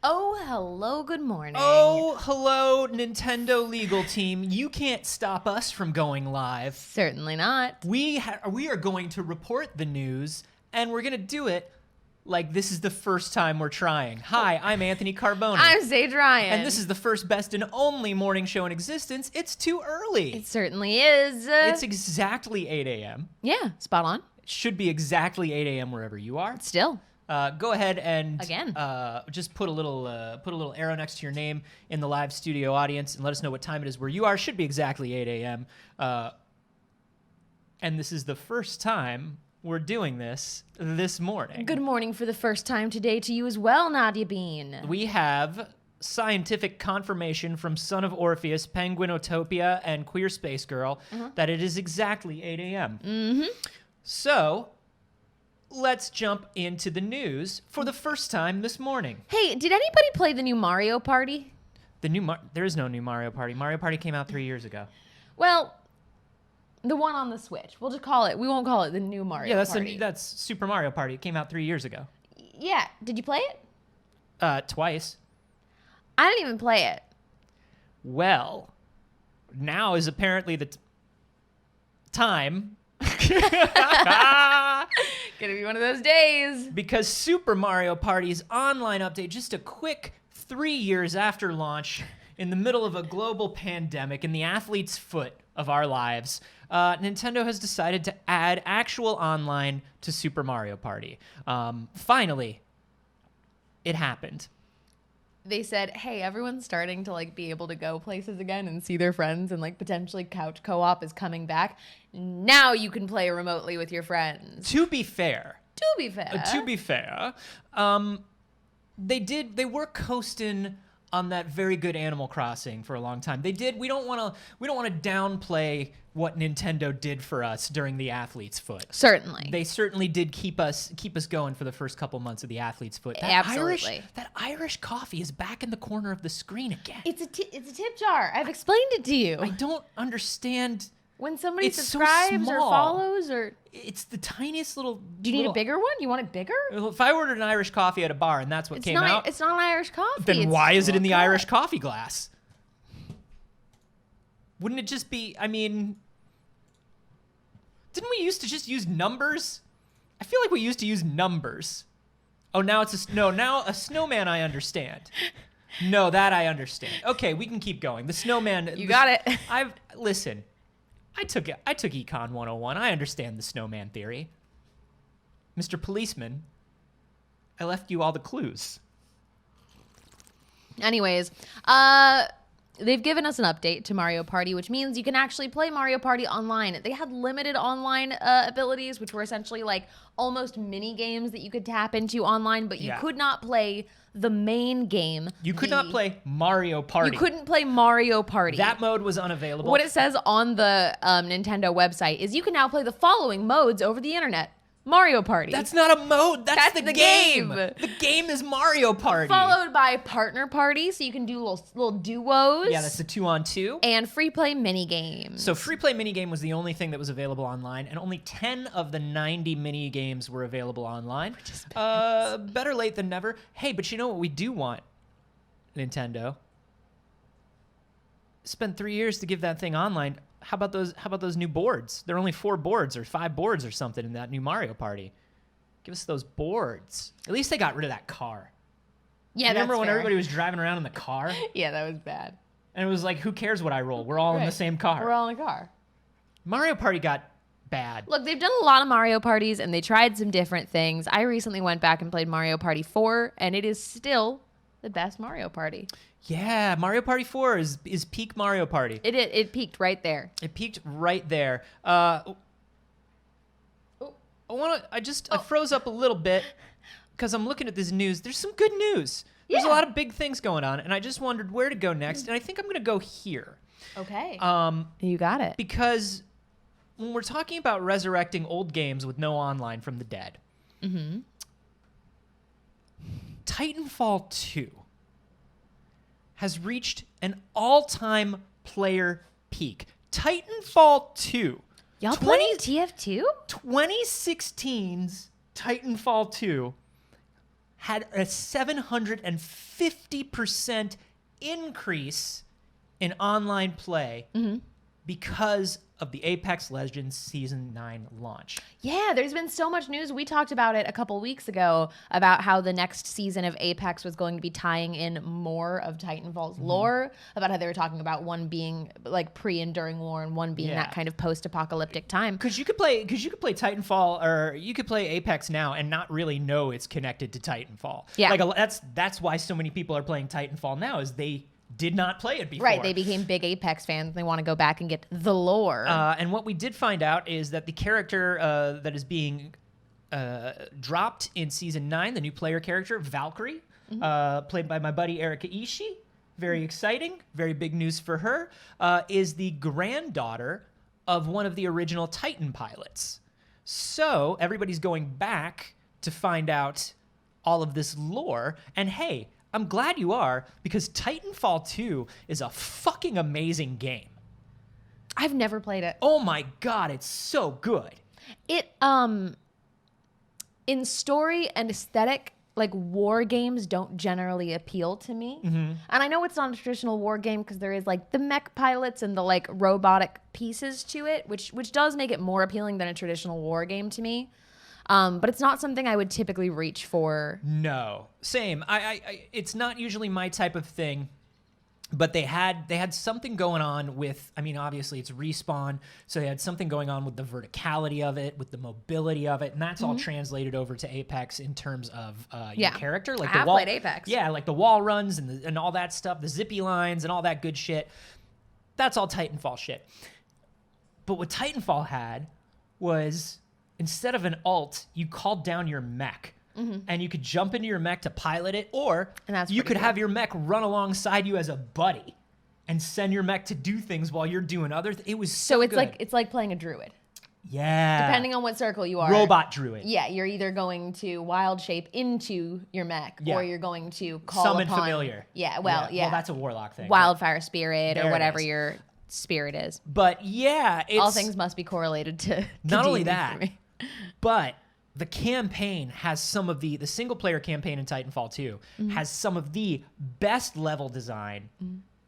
Oh, hello, good morning. Oh, hello, Nintendo legal team. You can't stop us from going live. Certainly not. We are going to report the news, and we're going to do it like this is the first time we're trying. Hi, I'm Anthony Carboni. I'm Saige Ryan. And this is the first, best, and only morning show in existence. It's too early. It certainly is. It's exactly 8 a.m. Yeah, spot on. It should be exactly 8 a.m. wherever you are. Still. Go ahead and Again. Just put a little arrow next to your name in the live studio audience and let us know what time it is where you are. It should be exactly 8 a.m. And this is the first time we're doing this morning. Good morning for the first time today to you as well, Nadia Bean. We have scientific confirmation from Son of Orpheus, Penguinotopia, and Queer Space Girl that it is exactly 8 a.m. Mm-hmm. So let's jump into the news for the first time this morning. Hey, did anybody play the new Mario Party? There is no new Mario Party. Mario Party came out 3 years ago. Well, the one on the Switch. We'll just call it. We won't call it the new Mario Party. Yeah, that's Super Mario Party. It came out 3 years ago. Yeah. Did you play it? Twice. I didn't even play it. Well, now is apparently the time. Gonna be one of those days. Because Super Mario Party's online update, just a quick 3 years after launch, in the middle of a global pandemic, in the athlete's foot of our lives, Nintendo has decided to add actual online to Super Mario Party. Finally, it happened. They said, hey, everyone's starting to be able to go places again and see their friends, and potentially couch co-op is coming back. Now you can play remotely with your friends. To be fair, they were coasting on that very good Animal Crossing for a long time. We don't want to downplay what Nintendo did for us during the athlete's foot. Certainly. They certainly did keep us going for the first couple months of the athlete's foot. Absolutely. That Irish coffee is back in the corner of the screen again. It's a tip jar. I've explained it to you. I don't understand. When somebody It's so subscribes or small. follows or... It's the tiniest little... Do you need a bigger one? You want it bigger? If I ordered an Irish coffee at a bar and that's what came out... It's not an Irish coffee. Then why is it in the Irish coffee glass? Wouldn't it just be... Didn't we used to just use numbers? I feel like we used to use numbers. Oh, now it's a snowman I understand. No, that I understand. Okay, we can keep going. The snowman... You got it. Listen... I took Econ 101. I understand the snowman theory. Mr. Policeman, I left you all the clues. Anyways, they've given us an update to Mario Party, which means you can actually play Mario Party online. They had limited online abilities, which were essentially almost mini games that you could tap into online, but you could not play the main game. You could not play Mario Party. You couldn't play Mario Party. That mode was unavailable. What it says on the Nintendo website is you can now play the following modes over the internet. Mario Party. That's not a mode. That's the game. game. The game is Mario Party. Followed by Partner Party, so you can do little duos. Yeah, that's the 2-on-2. And free play mini games. So free play mini game was the only thing that was available online, and only 10 of the 90 mini games were available online. Better late than never. Hey, but you know what we do want, Nintendo? Spent 3 years to give that thing online. How about those new boards? There are only 4 boards or 5 boards or something in that new Mario Party. Give us those boards. At least they got rid of that car. Yeah, Remember that's when fair. everybody was driving around in the car? Yeah, that was bad. And it was like, who cares what I roll? We're all in the same car. We're all in a car. Mario Party got bad. Look, they've done a lot of Mario Parties, and they tried some different things. I recently went back and played Mario Party 4, and it is still the best Mario Party. Yeah, Mario Party 4 is peak Mario Party. It peaked right there. It peaked right there. I froze up a little bit because I'm looking at this news. There's some good news. There's a lot of big things going on, and I just wondered where to go next, and I think I'm going to go here. Okay. You got it. Because when we're talking about resurrecting old games with no online from the dead, Titanfall 2 has reached an all-time player peak. Titanfall 2. Y'all playing TF2? 2016's Titanfall 2 had a 750% increase in online play because of the Apex Legends Season 9 launch. Yeah, there's been so much news. We talked about it a couple weeks ago about how the next season of Apex was going to be tying in more of Titanfall's lore, about how they were talking about one being like pre and during war and one being that kind of post-apocalyptic time. Because you could play Titanfall, or you could play Apex now and not really know it's connected to Titanfall. Yeah. Like that's why so many people are playing Titanfall now, is they did not play it before. Right, they became big Apex fans and they want to go back and get the lore. And what we did find out is that the character that is being dropped in Season 9, the new player character, Valkyrie, played by my buddy Erika Ishii, very exciting, very big news for her, is the granddaughter of one of the original Titan pilots. So everybody's going back to find out all of this lore, and hey, I'm glad you are, because Titanfall 2 is a fucking amazing game. I've never played it. Oh my God, it's so good. It, in story and aesthetic, like war games don't generally appeal to me. And I know it's not a traditional war game because there is like the mech pilots and the like robotic pieces to it, which does make it more appealing than a traditional war game to me. But it's not something I would typically reach for. No, same. I it's not usually my type of thing, but they had something going on with, I mean, obviously it's Respawn, so they had something going on with the verticality of it, with the mobility of it, and that's all translated over to Apex in terms of your character. Like I have played Apex. Yeah, like the wall runs and all that stuff, the zippy lines and all that good shit. That's all Titanfall shit. But what Titanfall had was, instead of an ult, you called down your mech. And you could jump into your mech to pilot it, or you could have your mech run alongside you as a buddy and send your mech to do things while you're doing other things. It was so it's good. it's like playing a druid. Yeah. Depending on what circle you are. Robot druid. Yeah, you're either going to wild shape into your mech, or you're going to call Summon upon, familiar. Yeah, well, Well, that's a warlock thing. Wildfire spirit, There or it whatever is. your spirit is. But yeah, it's All things must be correlated to not only D&D that, for me. but the campaign has some of the single player campaign in Titanfall 2 has some of the best level design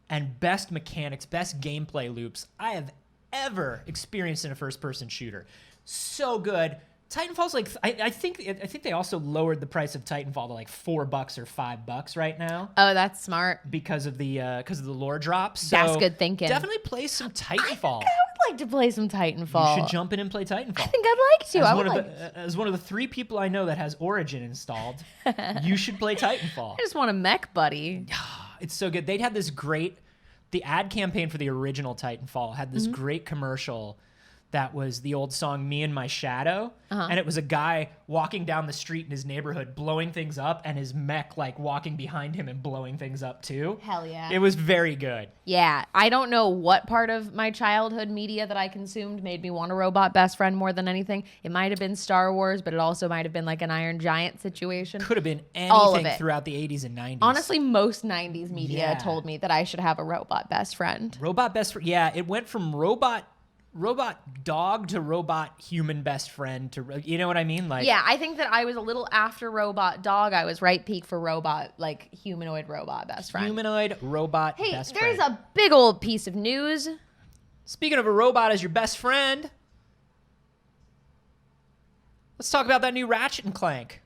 and best mechanics, best gameplay loops I have ever experienced in a first person shooter. So good. Titanfall's like, I think they also lowered the price of Titanfall to like $4 or $5 right now. Oh, that's smart. Because of the lore drops. So That's good thinking. Definitely play some Titanfall. I would like to play some Titanfall. You should jump in and play Titanfall. I think I'd like to. As one of the 3 people I know that has Origin installed, you should play Titanfall. I just want a mech buddy. It's so good. They'd had this great, the ad campaign for the original Titanfall had this great commercial that was the old song "Me and My Shadow," and it was a guy walking down the street in his neighborhood blowing things up, and his mech like walking behind him and blowing things up too. Hell yeah. It was very good. Yeah, I don't know what part of my childhood media that I consumed made me want a robot best friend more than anything. It might have been Star Wars, but it also might have been like an Iron Giant situation. Could have been All of anything it. throughout the 80s and 90s. Honestly, most 90s media Yeah. told me that I should have a robot best friend. Robot best friend. Yeah, it went from robot dog to robot human best friend to, you know what I mean? Like, Yeah, I think that I was a little after robot dog. I was right peak for robot, like humanoid robot best friend. humanoid robot Hey, best there's friend. a big old piece of news. Speaking of a robot as your best friend, let's talk about that new Ratchet and Clank.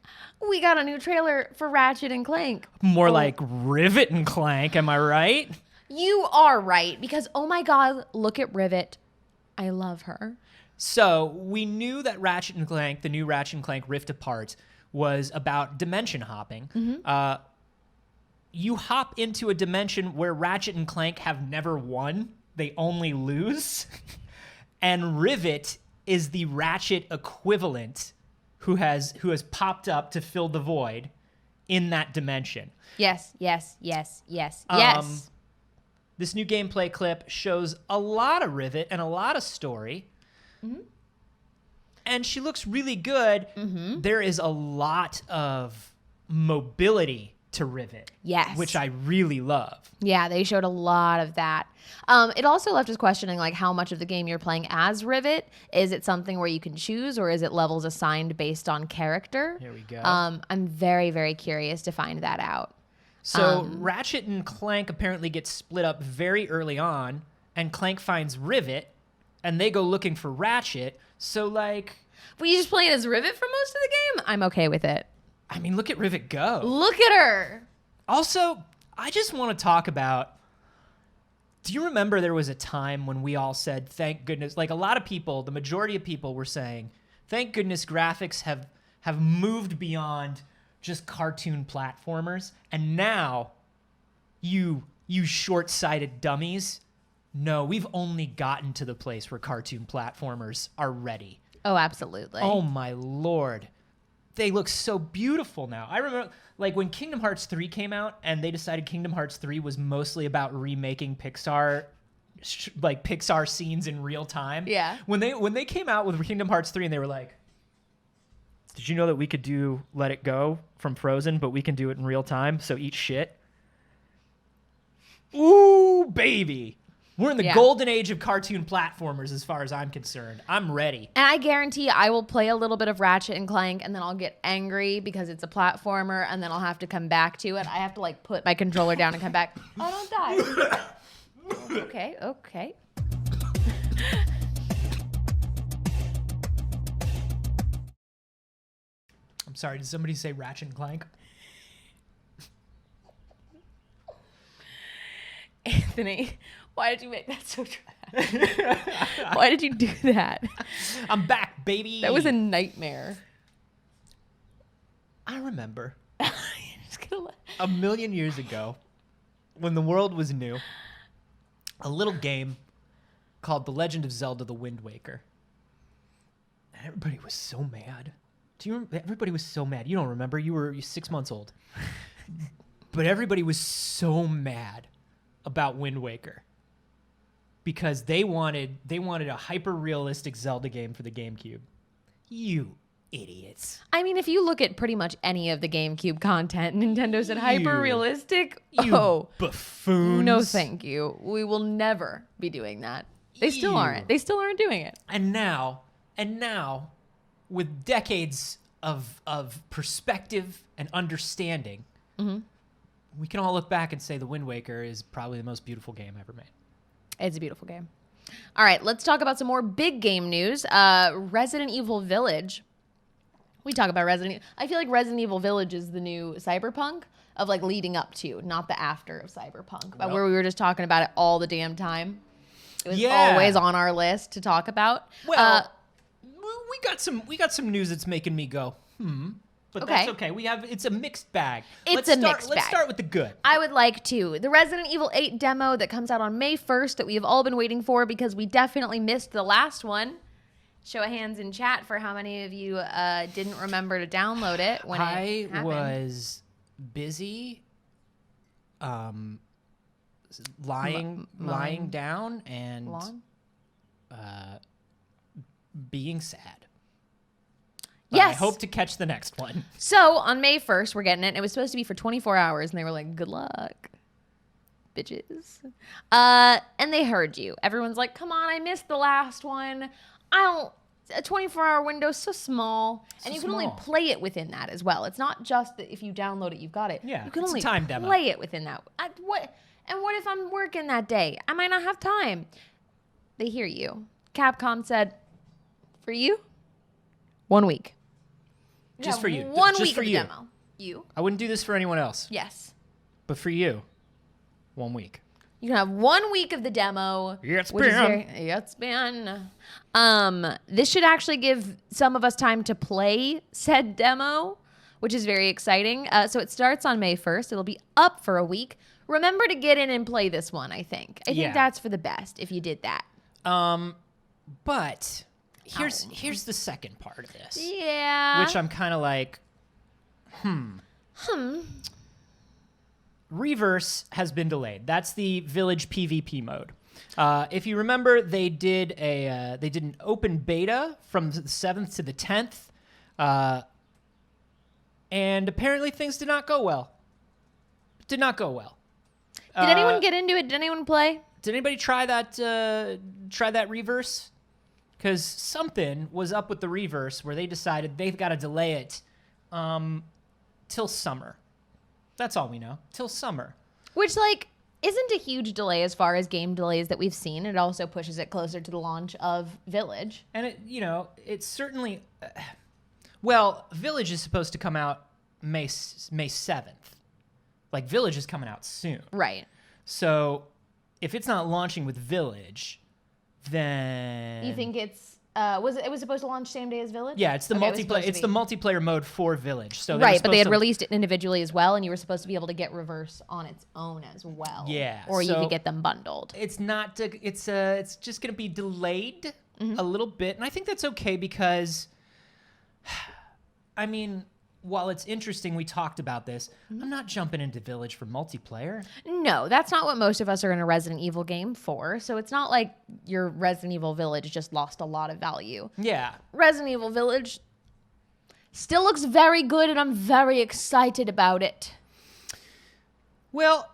We got a new trailer for Ratchet and Clank. More like Rivet and Clank, am I right? You are right, because oh my god, look at Rivet. I love her. So we knew that Ratchet and Clank, the new Ratchet and Clank Rift Apart, was about dimension hopping. You hop into a dimension where Ratchet and Clank have never won. They only lose. And Rivet is the Ratchet equivalent who has popped up to fill the void in that dimension. Yes. This new gameplay clip shows a lot of Rivet and a lot of story. And she looks really good. There is a lot of mobility to Rivet. Yes. Which I really love. Yeah, they showed a lot of that. It also left us questioning like how much of the game you're playing as Rivet. Is it something where you can choose, or is it levels assigned based on character? Here we go. I'm very, very curious to find that out. So Ratchet and Clank apparently get split up very early on, and Clank finds Rivet, and they go looking for Ratchet. So like, But you just playing as Rivet for most of the game? I'm okay with it. I mean, look at Rivet go. Look at her. Also, I just want to talk about, do you remember there was a time when we all said, thank goodness, like a lot of people, the majority of people were saying, thank goodness graphics have moved beyond just cartoon platformers. And now, you short-sighted dummies, no, we've only gotten to the place where cartoon platformers are ready. Oh, absolutely. Oh my Lord. They look so beautiful now. I remember like when Kingdom Hearts 3 came out and they decided Kingdom Hearts 3 was mostly about remaking Pixar scenes in real time. Yeah. When they came out with Kingdom Hearts 3 and they were like, did you know that we could do Let It Go from Frozen, but we can do it in real time, so eat shit? Ooh, baby. We're in the golden age of cartoon platformers as far as I'm concerned. I'm ready. And I guarantee I will play a little bit of Ratchet and Clank, and then I'll get angry because it's a platformer, and then I'll have to come back to it. I have to like put my controller down and come back. Oh, don't die. Okay. I'm sorry, did somebody say Ratchet and Clank? Anthony, why did you make that so trash? Why did you do that? I'm back, baby. That was a nightmare. I remember Just gonna a million years ago when the world was new, a little game called The Legend of Zelda: The Wind Waker. And everybody was so mad. Do you remember? Everybody was so mad. You don't remember. You're 6 months old. But everybody was so mad about Wind Waker because they wanted a hyper-realistic Zelda game for the GameCube. You idiots. I mean, if you look at pretty much any of the GameCube content, Nintendo said hyper-realistic. You buffoons. No, thank you. We will never be doing that. They still aren't. They still aren't doing it. And now, with decades of perspective and understanding, we can all look back and say The Wind Waker is probably the most beautiful game ever made. It's a beautiful game. All right, let's talk about some more big game news. Resident Evil Village. We talk about Resident Evil. I feel like Resident Evil Village is the new Cyberpunk of like leading up to, not the after of Cyberpunk, but where we were just talking about it all the damn time. It was always on our list to talk about. Well, we got some news that's making me go, But that's okay. It's a mixed bag. Let's start with the good. I would like to. The Resident Evil 8 demo that comes out on May 1st that we have all been waiting for because we definitely missed the last one. Show of hands in chat for how many of you didn't remember to download it when it happened. I was busy lying down and being sad. Yes. I hope to catch the next one. So on May 1st, we're getting it. It was supposed to be for 24 hours, and they were like, good luck, bitches. And they heard you. Everyone's like, come on, I missed the last one. A 24-hour window is so small. And you can only play it within that as well. It's not just that if you download it, you've got it. Yeah, you can it's only a time demo. play it within that. What if I'm working that day? I might not have time. They hear you. Capcom said, for you, 1 week. Just for you. 1 week for of you. demo. You? I wouldn't do this for anyone else. Yes. But for you, 1 week. You can have 1 week of the demo. It's been. This should actually give some of us time to play said demo, which is very exciting. So it starts on May 1st. It'll be up for a week. Remember to get in and play this one, I think. I think that's for the best if you did that. But here's the second part of this. Yeah. Which I'm kind of like, Reverse has been delayed. That's the Village PvP mode. If you remember, they did an open beta from the 7th to the 10th, and apparently things did not go well. Did not go well. Did anyone get into it? Did anyone play? Did anybody try that reverse? Because something was up with the reverse where they decided they've got to delay it till summer. That's all we know. Till summer. Which, like, isn't a huge delay as far as game delays that we've seen. It also pushes it closer to the launch of Village. And it's certainly... well, Village is supposed to come out May 7th. Like, Village is coming out soon. Right. So, if it's not launching with Village, then... You think it's... it was supposed to launch same day as Village? Yeah, it's the multiplayer. It's the multiplayer mode for Village. So right, but they had released it individually as well, and you were supposed to be able to get Reverse on its own as well. Yeah, or you could get them bundled. It's not. It's just going to be delayed a little bit, and I think that's okay because, I mean, while it's interesting, we talked about this. I'm not jumping into Village for multiplayer. No, that's not what most of us are in a Resident Evil game for. So it's not like your Resident Evil Village just lost a lot of value. Yeah. Resident Evil Village still looks very good, and I'm very excited about it. Well,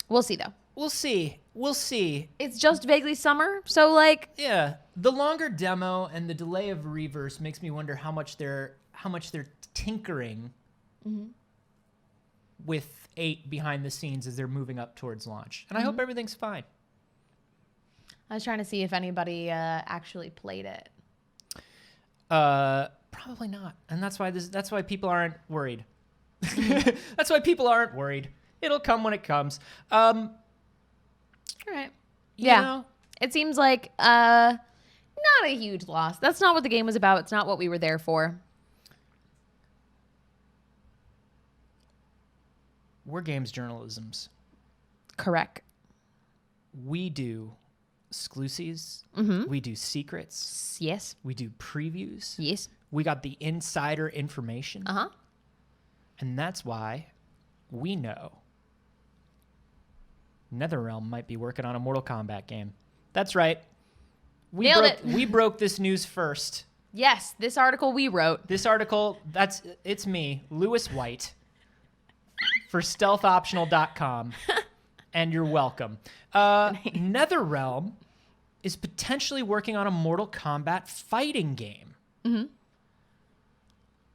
we'll see, though. We'll see. It's just vaguely summer, so, like... Yeah. The longer demo and the delay of Reverse makes me wonder how much they're tinkering with 8 behind the scenes as they're moving up towards launch. And I hope everything's fine. I was trying to see if anybody actually played it. Probably not. And that's why people aren't worried. That's why people aren't worried. It'll come when it comes. All right. Yeah. It seems like not a huge loss. That's not what the game was about. It's not what we were there for. We're games journalisms. Correct. We do exclusives. We do secrets. Yes. We do previews. Yes. We got the insider information. Uh-huh. And that's why we know NetherRealm might be working on a Mortal Kombat game. That's right. We broke this news first. Yes, this article we wrote. This article, it's me, Lewis White, for stealthoptional.com. And you're welcome. NetherRealm is potentially working on a Mortal Kombat fighting game.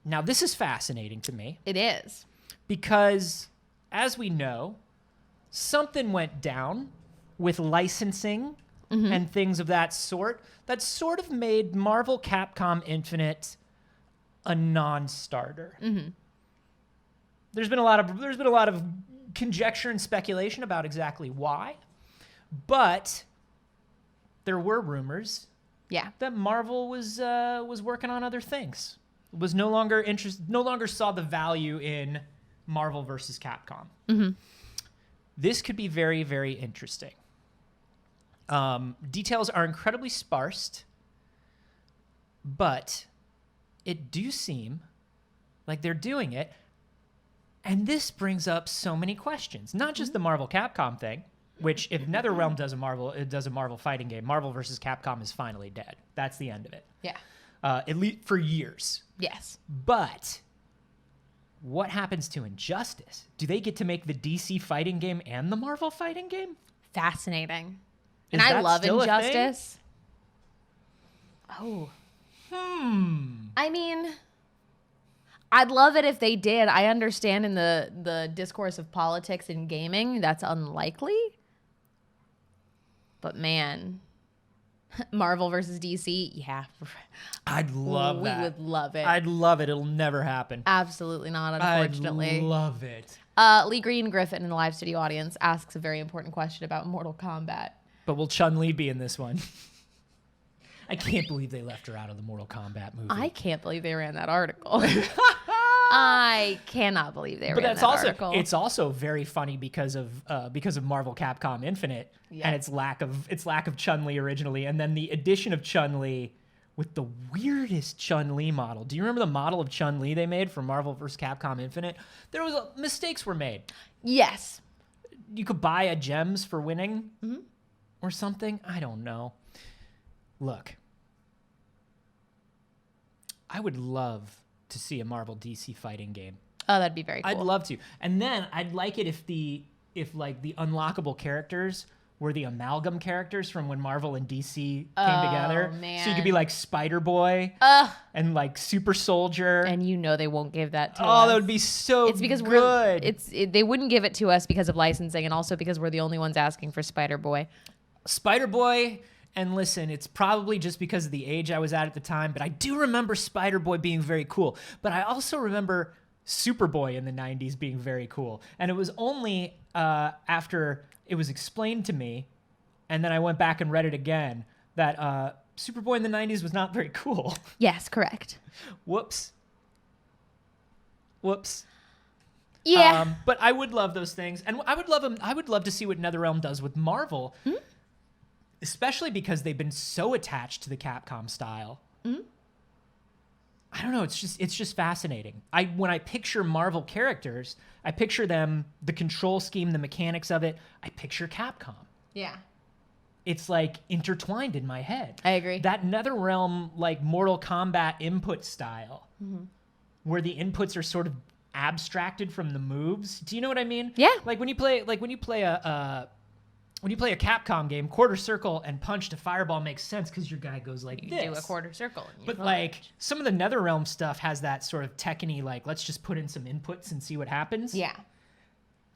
Now, this is fascinating to me. It is. Because, as we know, something went down with licensing and things of that sort that sort of made Marvel Capcom Infinite a non-starter. There's been a lot of conjecture and speculation about exactly why, but there were rumors that Marvel was working on other things. Was no longer saw the value in Marvel versus Capcom. This could be very, very interesting. Details are incredibly sparse, but it do seem like they're doing it. And this brings up so many questions. Not just the Marvel Capcom thing, which if NetherRealm does a Marvel fighting game, Marvel versus Capcom is finally dead. That's the end of it. Yeah. At least for years. Yes. But what happens to Injustice? Do they get to make the DC fighting game and the Marvel fighting game? Fascinating. Is And I that love still a thing? Injustice. Oh. I mean, I'd love it if they did. I understand in the discourse of politics in gaming, that's unlikely. But man, Marvel versus DC, yeah. I'd love that. We would love it. I'd love it. It'll never happen. Absolutely not, unfortunately. I'd love it. Lee Green Griffin in the live studio audience asks a very important question about Mortal Kombat. But will Chun-Li be in this one? I can't believe they left her out of the Mortal Kombat movie. I can't believe they ran that article. I cannot believe they ran that article. It's also very funny because of Marvel Capcom Infinite and its lack of Chun-Li originally, and then the addition of Chun-Li with the weirdest Chun-Li model. Do you remember the model of Chun-Li they made for Marvel vs. Capcom Infinite? Mistakes were made. Yes. You could buy a gems for winning or something. I don't know. Look, I would love to see a Marvel DC fighting game. Oh, that'd be very cool. I'd love to. And then I'd like it if like the unlockable characters were the amalgam characters from when Marvel and DC came together. Man. So you could be like Spider-Boy and like Super Soldier. And they won't give that to us. Oh, that would be so It's because good. They wouldn't give it to us because of licensing, and also because we're the only ones asking for Spider-Boy. Spider-Boy, and listen, it's probably just because of the age I was at the time, but I do remember Spider-Boy being very cool. But I also remember Superboy in the 90s being very cool. And it was only after it was explained to me, and then I went back and read it again, that Superboy in the 90s was not very cool. Yes, correct. Whoops. Yeah. But I would love those things, and I would love to see what NetherRealm does with Marvel, especially because they've been so attached to the Capcom style. I don't know. It's just fascinating. When I picture Marvel characters, I picture them, the control scheme, the mechanics of it. I picture Capcom. Yeah. It's like intertwined in my head. I agree. That NetherRealm like Mortal Kombat input style, where the inputs are sort of abstracted from the moves. Do you know what I mean? Yeah. Like when you play a Capcom game, quarter circle and punch to fireball makes sense because your guy goes like You this. do a quarter circle. And you But punch. like some of the NetherRealm stuff has that sort of Tekken-y, like let's just put in some inputs and see what happens. Yeah.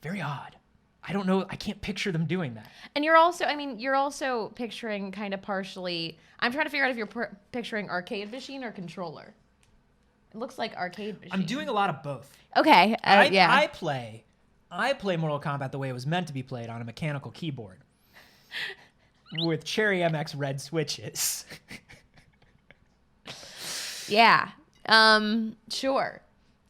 Very odd. I don't know. I can't picture them doing that. And you're also picturing kind of partially. I'm trying to figure out if you're picturing arcade machine or controller. It looks like arcade machine. I'm doing a lot of both. Okay. Yeah. I play Mortal Kombat the way it was meant to be played on a mechanical keyboard with Cherry MX red switches. Yeah. Sure.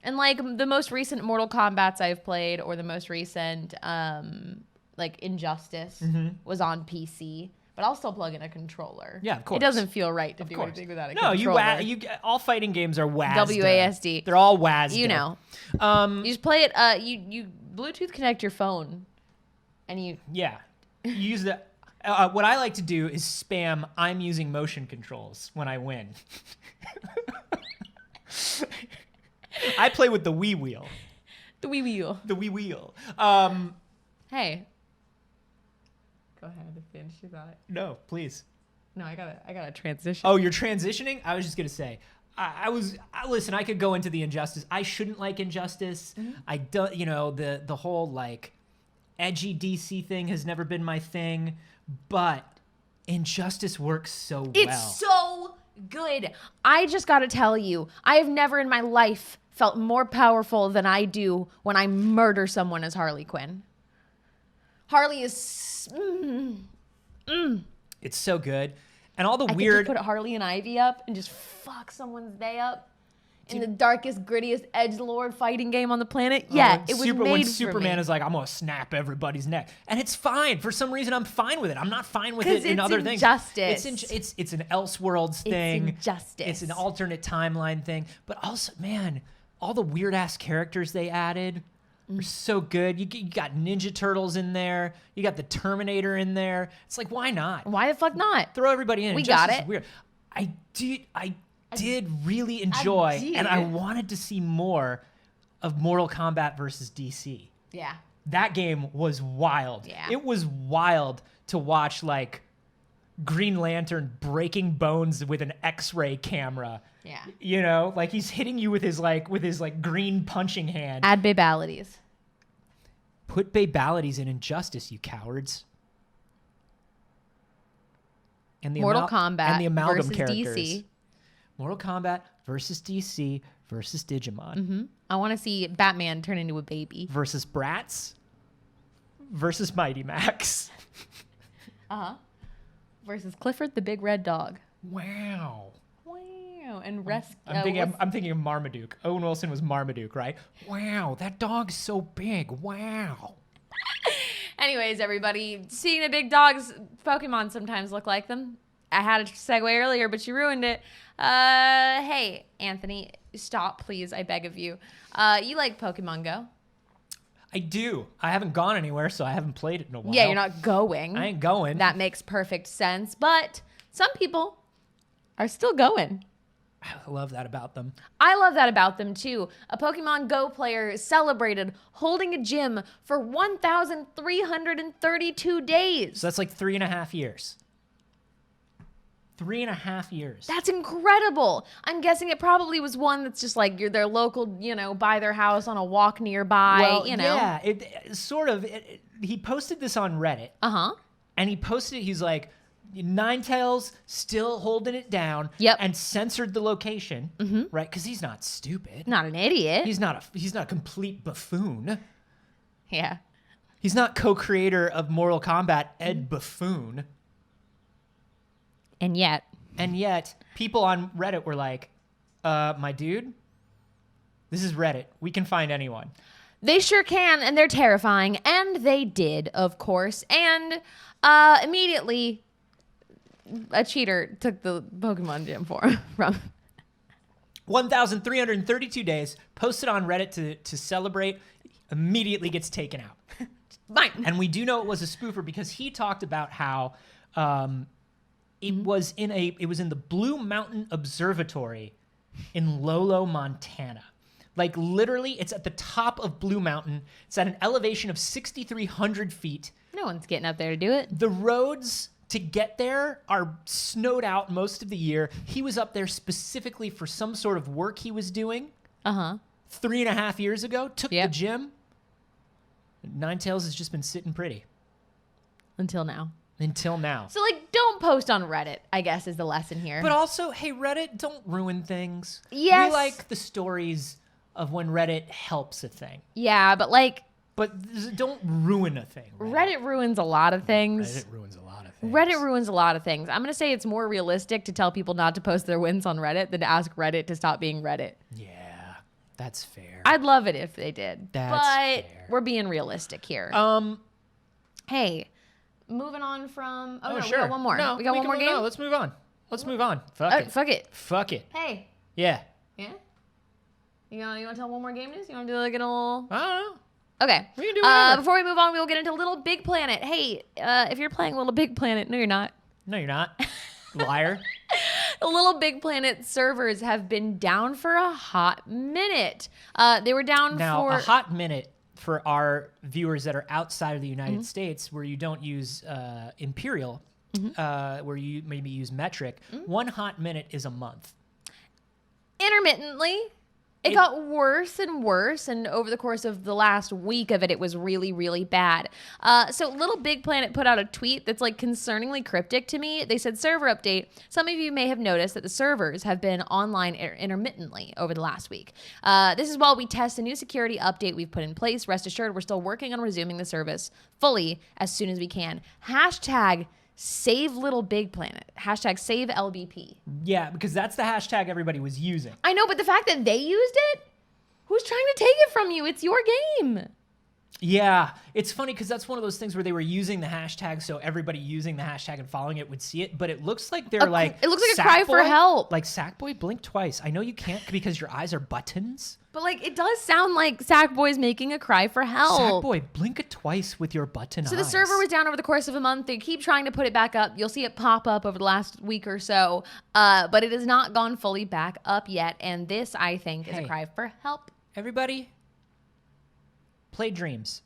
And like the most recent Mortal Kombats I've played, or the most recent like Injustice was on PC, but I'll still plug in a controller. Yeah, of course. It doesn't feel right to Of do course. anything without a No, controller. you all fighting games are WASD. WASD. They're all WASD. You know. You just play it. You Bluetooth connect your phone, and you. Yeah. You use the. What I like to do is spam I'm using motion controls when I win. I play with the Wii wheel. The Wii wheel. The Wii wheel. Hey. Go ahead and finish your thought. No, please. No, I gotta transition. Oh, you're transitioning? I was just gonna say, listen, I could go into the Injustice. I shouldn't like Injustice. I don't, the whole like edgy DC thing has never been my thing, but Injustice works so well. It's so good. I just gotta tell you, I have never in my life felt more powerful than I do when I murder someone as Harley Quinn. Harley is. It's so good. And all the I weird. could just put Harley and Ivy up and just fuck someone's day up in the darkest, grittiest edgelord fighting game on the planet. Yeah, it was made when for Superman me. is like, I'm gonna snap everybody's neck, and it's fine. For some reason, I'm fine with it. I'm not fine with 'Cause it in it's other things. injustice. It's an Elseworlds thing. injustice. It's an alternate timeline thing. But also, man, all the weird ass characters they added are so good. You got Ninja Turtles in there. You got the Terminator in there. It's like, why not? Why the fuck not? Throw everybody in. We Injustice got is it. Weird. I did really enjoy, and I wanted to see more of Mortal Kombat versus DC. Yeah. That game was wild. Yeah. It was wild to watch like Green Lantern breaking bones with an X-ray camera. Yeah. Like he's hitting you with his green punching hand. Add babalities. Put babalities in Injustice, you cowards. And the Mortal Kombat and the amalgam versus characters. DC. Mortal Kombat versus DC versus Digimon I want to see Batman turn into a baby. versus Bratz versus Mighty Max. Versus Clifford the Big Red Dog. Wow. Wow. And Rescue. I'm thinking of Marmaduke. Owen Wilson was Marmaduke, right? Wow, that dog's so big. Wow. Anyways, everybody, seeing the big dogs, Pokemon sometimes look like them. I had a segue earlier, but you ruined it. Hey, Anthony, stop, please. I beg of you. You like Pokemon Go? I do. I haven't gone anywhere, so I haven't played it in a while. Yeah, you're not going. I ain't going. That makes perfect sense. But some people are still going. I love that about them. I love that about them too. A Pokemon Go player celebrated holding a gym for 1,332 days. So that's like 3.5 years. 3.5 years. That's incredible. I'm guessing it probably was one that's just like their local, by their house on a walk nearby, Well, yeah, it sort of. He posted this on Reddit. Uh-huh. And he posted it. He's like, Ninetales still holding it down. Yep. And censored the location, right? Because he's not stupid. Not an idiot. He's not a complete buffoon. Yeah. He's not co-creator of Mortal Kombat, Ed Buffoon. And yet, people on Reddit were like, my dude, this is Reddit. We can find anyone. they sure can, and they're terrifying. And they did, of course. And immediately, a cheater took the Pokemon gym from 1,332 days, posted on Reddit to celebrate, immediately gets taken out. Fine. And we do know it was a spoofer because he talked about how it was in the Blue Mountain Observatory in Lolo, Montana. Like literally, it's at the top of Blue Mountain. It's at an elevation of 6,300 feet. No one's getting up there to do it. The roads to get there are snowed out most of the year. He was up there specifically for some sort of work he was doing. 3.5 years ago. Took the gym. Ninetales has just been sitting pretty. Until now. So, like, don't post on Reddit, I guess, is the lesson here. But also, hey, Reddit, don't ruin things. Yes. We like the stories of when Reddit helps a thing. Yeah, but, like... But don't ruin a thing. Reddit ruins a lot of things. Reddit ruins a lot of things. Reddit ruins a lot of things. I'm going to say it's more realistic to tell people not to post their wins on Reddit than to ask Reddit to stop being Reddit. Yeah, that's fair. I'd love it if they did. That's fair. But we're we're being realistic here. Hey, moving on from... Oh, no, sure. we got one more. No, we got one more game? No, let's move on. Fuck it. Fuck it. Yeah. Yeah? You want to tell one more game news? You want to do like a little... I don't know. Okay. We can do whatever. Before we move on, we will get into Little Big Planet. Hey, if you're playing Little Big Planet, no, you're not. No, you're not. Liar. The Little Big Planet servers have been down for a hot minute. They were down for... a hot minute for our viewers that are outside of the United States, where you don't use Imperial, where you maybe use metric. 1 hot minute is a month. Intermittently. It got worse and worse, and over the course of the last week of it, it was really, really bad. So Little Big Planet put out a tweet that's like concerningly cryptic to me. They said, server update. Some of you may have noticed that the servers have been online intermittently over the last week. This is while we test a new security update we've put in place. Rest assured, we're still working on resuming the service fully as soon as we can. Hashtag Save Little Big Planet. Hashtag Save LBP. Yeah, because that's the hashtag everybody was using. I know, but the fact that they used it? Who's trying to take it from you? It's your game. Yeah, it's funny because that's one of those things where they were using the hashtag so everybody using the hashtag and following it would see it, but it looks like they're like... It looks like a cry for help. Like, Sackboy, blink twice. I know you can't because your eyes are buttons. But, like, it does sound like Sackboy's making a cry for help. Sackboy, blink it twice with your button eyes. So the server was down over the course of a month. They keep trying to put it back up. You'll see it pop up over the last week or so. But it has not gone fully back up yet. And this, I think, is a cry for help. Everybody, play Dreams.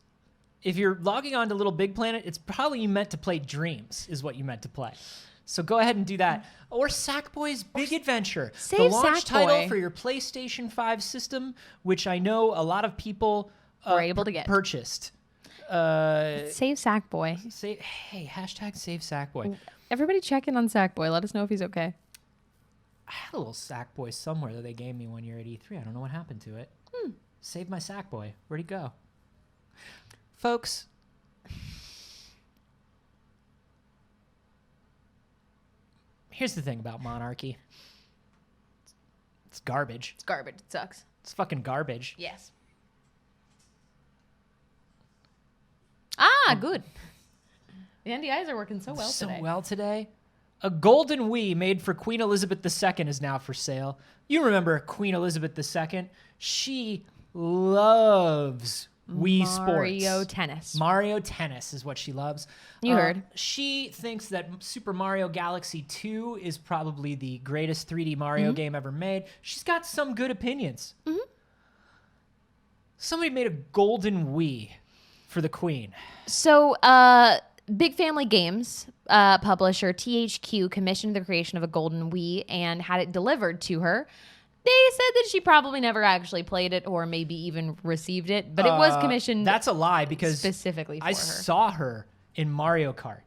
If you're logging on to Little Big Planet, it's probably you meant to play Dreams is what you meant to play. So go ahead and do that. Or Sackboy's Big Adventure, Save the launch Sackboy. title for your PlayStation 5 system, which I know a lot of people were able to get purchased. Save Sackboy. Hey, hashtag Save Sackboy. Everybody check in on Sackboy. Let us know if he's okay. I had a little Sackboy somewhere that they gave me one year at E3. I don't know what happened to it. Save my Sackboy. Where'd he go? Folks, here's the thing about Monarchy. It's garbage. It's garbage. It sucks. It's fucking garbage. Yes. Good. The NDIs are working so well today. A golden Wii made for Queen Elizabeth II is now for sale. You remember Queen Elizabeth II? She loves Wii Sports. Mario Tennis. Mario Tennis is what she loves. You heard. She thinks that Super Mario Galaxy 2 is probably the greatest 3D Mario game ever made. She's got some good opinions. Somebody made a golden Wii for the Queen. So, Big Family Games publisher THQ commissioned the creation of a golden Wii and had it delivered to her. They said that she probably never actually played it or maybe even received it, but it was commissioned. That's a lie because specifically for I her. saw her in Mario Kart.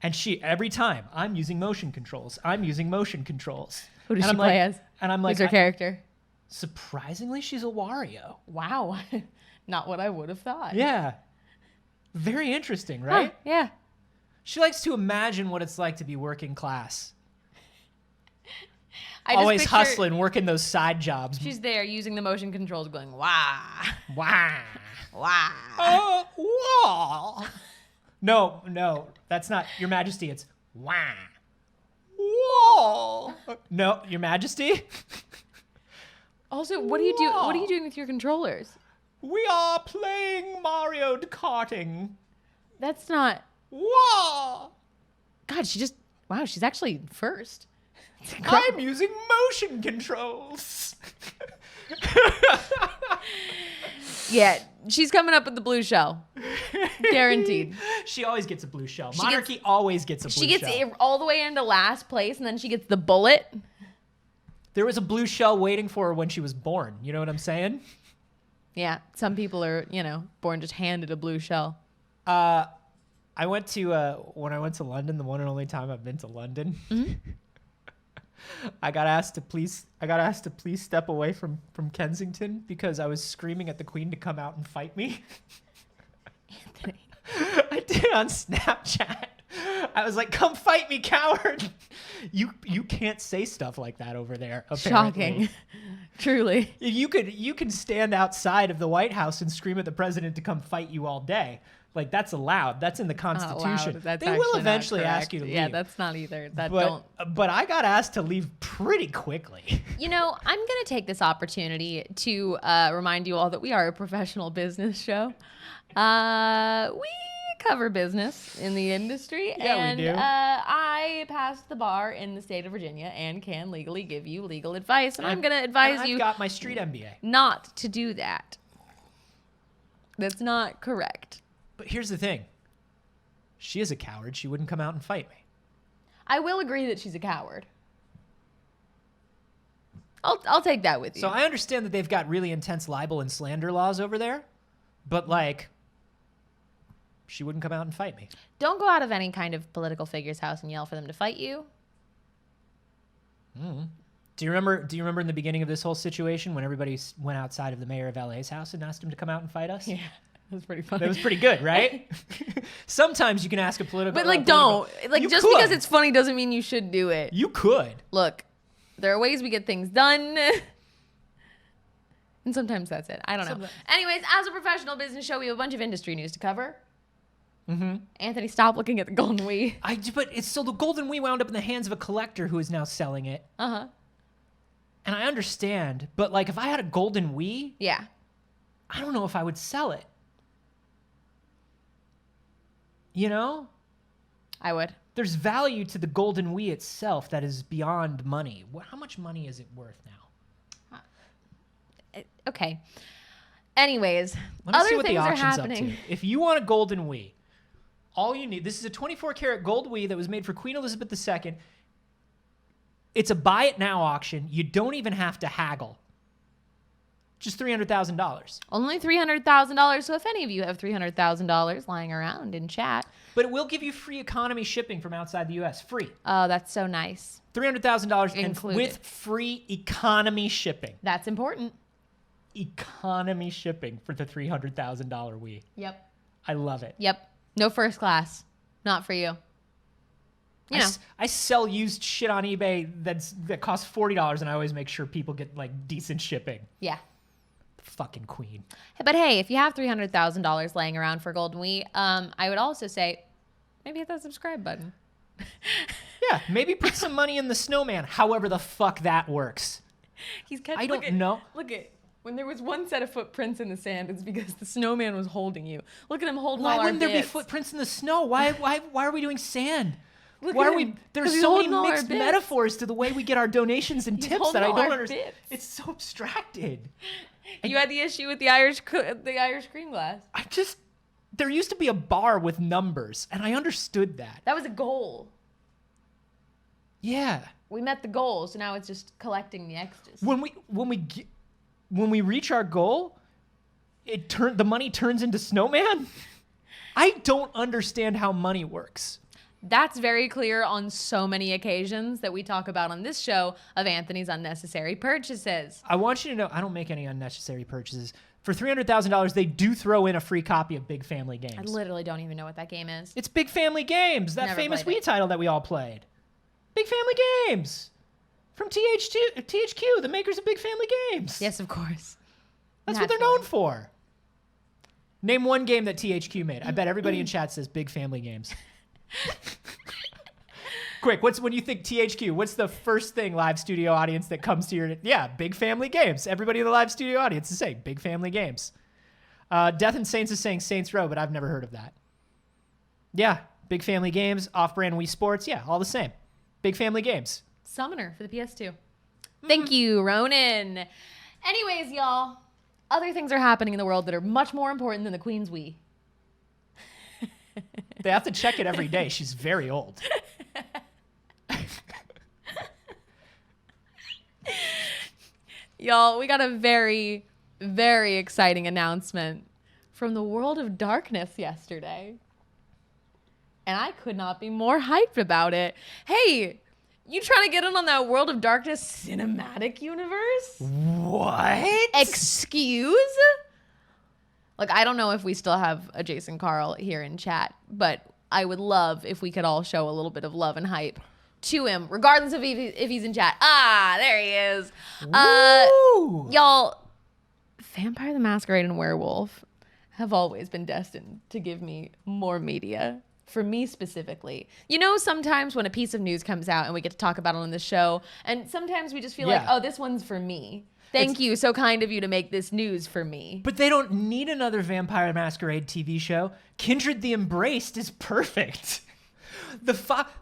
And she, every time, I'm using motion controls. I'm using motion controls. Who does and she play as? And I'm like, who's her character? Surprisingly, she's a Wario. Wow. Not what I would have thought. Yeah. Very interesting, right? Huh, yeah. She likes to imagine what it's like to be working class. I just Always picture hustling, working those side jobs. She's there using the motion controls going, wah, Wow. wah. Wah. No, that's not Your Majesty. It's wah. Wah. No, Your Majesty. Also, what are you doing? What are you doing with your controllers? We are playing Mario Karting. That's not. Wah. God, wow, she's actually first. I'm using motion controls. Yeah, she's coming up with the blue shell. Guaranteed. She always gets a blue shell. Monarchy always gets a blue shell. She gets it all the way into last place, and then she gets the bullet. There was a blue shell waiting for her when she was born. You know what I'm saying? Yeah, some people are, born just handed a blue shell. I went to when I went to London, the one and only time I've been to London. I got asked to please step away from Kensington because I was screaming at the Queen to come out and fight me. Anthony. I did it on Snapchat. I was like, "Come fight me, coward!" You can't say stuff like that over there. Apparently. Shocking. Truly. You can stand outside of the White House and scream at the president to come fight you all day. Like, that's allowed. That's in the Constitution. They will eventually ask you to leave. Yeah, that's not either. But I got asked to leave pretty quickly. I'm going to take this opportunity to remind you all that we are a professional business show. We cover business in the industry. Yeah, we do. I passed the bar in the state of Virginia and can legally give you legal advice. And I'm going to advise you I've got my street MBA. not to do that. That's not correct. But here's the thing. She is a coward. She wouldn't come out and fight me. I will agree that she's a coward. I'll take that with you. So I understand that they've got really intense libel and slander laws over there, but she wouldn't come out and fight me. Don't go out of any kind of political figure's house and yell for them to fight you. Do you remember in the beginning of this whole situation when everybody went outside of the mayor of LA's house and asked him to come out and fight us? Yeah. That was pretty funny. That was pretty good, right? Sometimes you can ask a political... But, don't. Just because it's funny doesn't mean you should do it. You could. Look, there are ways we get things done. And sometimes that's it. I don't know. Anyways, as a professional business show, we have a bunch of industry news to cover. Anthony, stop looking at the golden Wii. But it's still the golden Wii wound up in the hands of a collector who is now selling it. Uh-huh. And I understand, but, if I had a golden Wii... Yeah. I don't know if I would sell it. I would. There's value to the golden Wii itself that is beyond money. How much money is it worth now? Okay. Anyways, Let me other see what things the are auction's happening. up to. If you want a golden Wii, all you need, this is a 24-karat gold Wii that was made for Queen Elizabeth II. It's a buy it now auction. You don't even have to haggle. Just $300,000. Only $300,000. So if any of you have $300,000 lying around in chat. But it will give you free economy shipping from outside the U.S. Free. Oh, that's so nice. $300,000 Included. with free economy shipping. That's important. Economy shipping for the $300,000 Wii. Yep. I love it. Yep. No first class. Not for you. I sell used shit on eBay that costs $40, and I always make sure people get decent shipping. Yeah. Fucking Queen. But hey, if you have $300,000 laying around for golden Wii, I would also say maybe hit that subscribe button. Yeah, maybe put some money in the snowman. However the fuck that works. He's catching. I don't know. Look at When there was one set of footprints in the sand, it's because the snowman was holding you. Look at him holding Why all our wouldn't there be bits. footprints in the snow? Why are we doing sand? Look Why at are we? him, 'cause There's he's so many holding all our mixed bits. metaphors to the way we get our donations and He's tips that holding I all don't our understand. bits. It's so abstracted. You had the issue with the Irish cream glass. There used to be a bar with numbers, and I understood that. That was a goal. Yeah. We met the goal, so now it's just collecting the extras. When we reach our goal, the money turns into snowman. I don't understand how money works. That's very clear on so many occasions that we talk about on this show of Anthony's unnecessary purchases. I want you to know I don't make any unnecessary purchases. For $300,000, they do throw in a free copy of Big Family Games. I literally don't even know what that game is. It's Big Family Games, that Never famous played Wii it. title that we all played. Big Family Games from THQ, the makers of Big Family Games. Yes, of course. That's what they're known for. Name one game that THQ made. I bet everybody in chat says Big Family Games. Quick, when you think THQ, what's the first thing live studio audience that comes to your... Yeah, Big Family Games. Everybody in the live studio audience is saying Big Family Games. Death and Saints is saying Saints Row, but I've never heard of that. Yeah, Big Family Games, Off-Brand Wii Sports. Yeah, all the same. Big Family Games. Summoner for the PS2. Thank you, Ronan. Anyways, y'all, other things are happening in the world that are much more important than the Queen's Wii. They have to check it every day. She's very old. Y'all, we got a very, very exciting announcement from the World of Darkness yesterday. And I could not be more hyped about it. Hey, you trying to get in on that World of Darkness cinematic universe? What? Excuse? Like, I don't know if we still have a Jason Carl here in chat, but I would love if we could all show a little bit of love and hype to him, regardless of if he's in chat. Ah, there he is. Y'all, Vampire the Masquerade and Werewolf have always been destined to give me more media. For me specifically. You know, sometimes when a piece of news comes out and we get to talk about it on the show, and sometimes we just feel like, oh, this one's for me. Thank you. So kind of you to make this news for me. But they don't need another Vampire Masquerade TV show. Kindred the Embraced is perfect.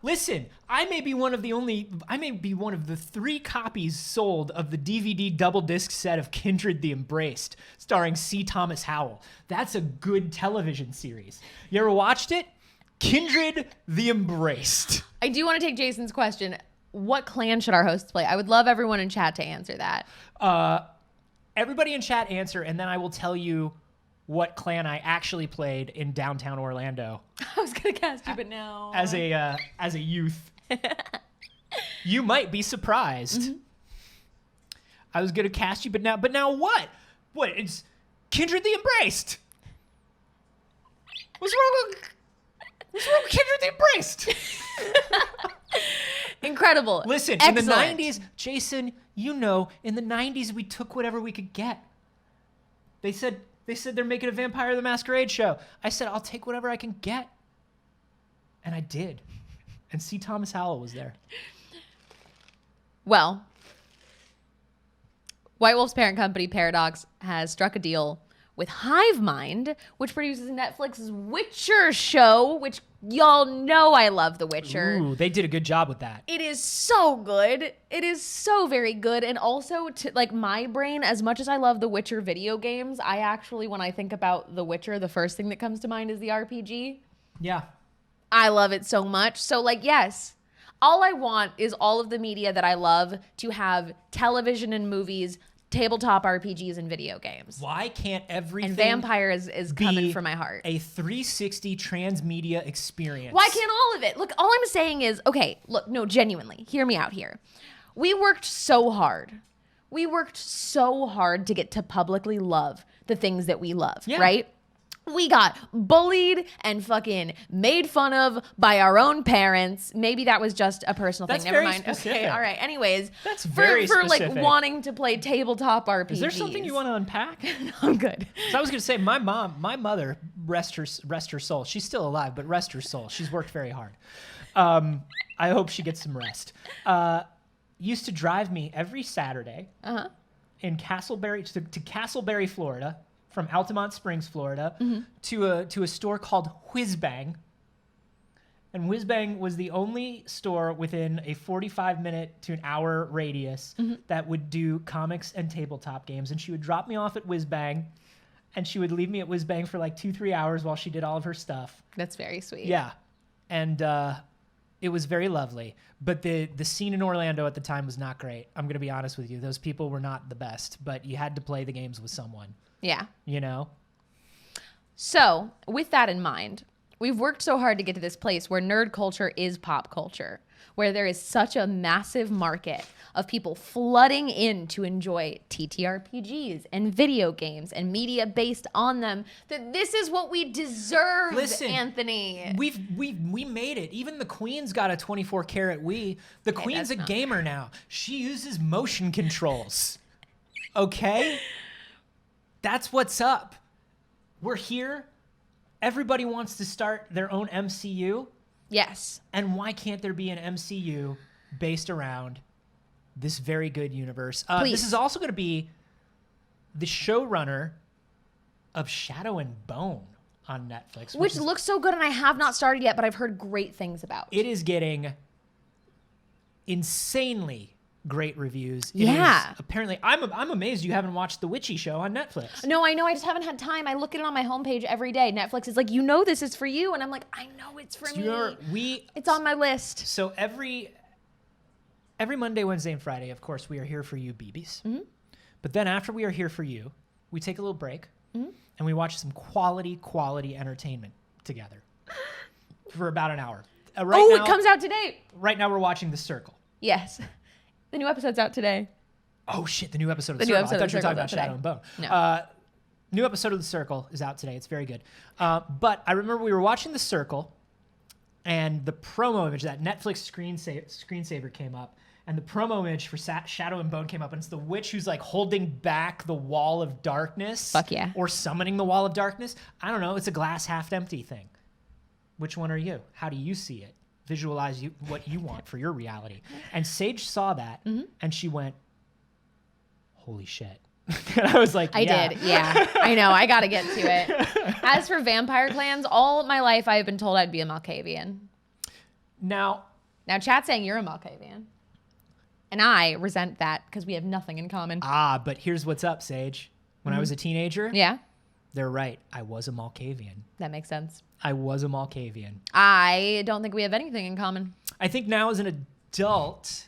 Listen, I may be one of the 3 copies sold of the DVD double disc set of Kindred the Embraced, starring C. Thomas Howell. That's a good television series. You ever watched it? Kindred the Embraced. I do want to take Jason's question. What clan should our hosts play? I would love everyone in chat to answer that. Everybody in chat answer, and then I will tell you what clan I actually played in downtown Orlando. I was going to cast you, but no. As a youth. You might be surprised. Mm-hmm. I was going to cast you, but now what? What? It's Kindred the Embraced. What's wrong with Kindred the Embraced? Incredible. Listen, excellent. In the 90s, Jason, you know, in the 90s, we took whatever we could get. They said they're making a Vampire the Masquerade show. I said, I'll take whatever I can get. And I did. And C. Thomas Howell was there. Well, White Wolf's parent company, Paradox, has struck a deal with Hive Mind, which produces Netflix's Witcher show, which y'all know I love The Witcher. Ooh, they did a good job with that. It is so good. It is so very good. And also, to like my brain, as much as I love The Witcher video games, I actually, when I think about The Witcher, the first thing that comes to mind is the RPG. Yeah. I love it so much. So, like, yes, all I want is all of the media that I love to have television and movies, tabletop RPGs, and video games. Why can't everything and Vampire is coming from my heart. A 360 transmedia experience. Why can't all of it? Look, all I'm saying is, okay, look, no, genuinely, hear me out here. We worked so hard. We worked so hard to get to publicly love the things that we love, right? We got bullied and fucking made fun of by our own parents. Maybe that was just a personal thing. Never mind. Specific. Okay, all right. Anyways, that's very specific. Like wanting to play tabletop RPGs. Is there something you want to unpack? No, I'm good. So I was going to say, my mother, rest her soul. She's still alive, but rest her soul. She's worked very hard. I hope she gets some rest. Used to drive me every Saturday in Castleberry to Castleberry, Florida, from Altamont Springs, Florida, to a store called Whizbang. And Whizbang was the only store within a 45-minute to an hour radius that would do comics and tabletop games. And she would drop me off at Whizbang, and she would leave me at Whizbang for like 2-3 hours while she did all of her stuff. That's very sweet. Yeah. And it was very lovely. But the scene in Orlando at the time was not great. I'm going to be honest with you. Those people were not the best, but you had to play the games with someone. Yeah. You know? So, with that in mind, we've worked so hard to get to this place where nerd culture is pop culture, where there is such a massive market of people flooding in to enjoy TTRPGs and video games and media based on them, that this is what we deserve, Listen, Anthony. We made it. Even the Queen's got a 24-karat Wii. The Queen's a gamer now. She uses motion controls. Okay? That's what's up. We're here. Everybody wants to start their own MCU. Yes. And why can't there be an MCU based around this very good universe? This is also going to be the showrunner of Shadow and Bone on Netflix. Which looks so good, and I have not started yet, but I've heard great things about. It is getting insanely great reviews. Yeah. Apparently, I'm amazed you haven't watched The Witchy Show on Netflix. No, I know. I just haven't had time. I look at it on my homepage every day. Netflix is like, this is for you. And I'm like, I know it's for me. It's on my list. So every Monday, Wednesday, and Friday, of course, we are here for you, BBs. Mm-hmm. But then after we are here for you, we take a little break and we watch some quality entertainment together for about an hour. Now, it comes out today. Right now, we're watching The Circle. Yes. The new episode's out today. Oh, shit. The new episode of The Circle. I thought you were talking about Shadow and Bone. No. New episode of The Circle is out today. It's very good. But I remember we were watching The Circle, and the promo image, that Netflix screensaver came up, and the promo image for Shadow and Bone came up, and it's the witch who's like holding back the wall of darkness. Fuck yeah. Or summoning the wall of darkness. I don't know. It's a glass half empty thing. Which one are you? How do you see it? Visualize what you want for your reality. And Saige saw that, and she went, holy shit. And I was like, I did. Yeah. I know. I got to get to it. As for vampire clans, all my life I have been told I'd be a Malkavian. Now, chat's saying you're a Malkavian. And I resent that because we have nothing in common. But here's what's up, Saige. When I was a teenager, yeah, they're right. I was a Malkavian. That makes sense. I was a Malkavian. I don't think we have anything in common. I think now as an adult,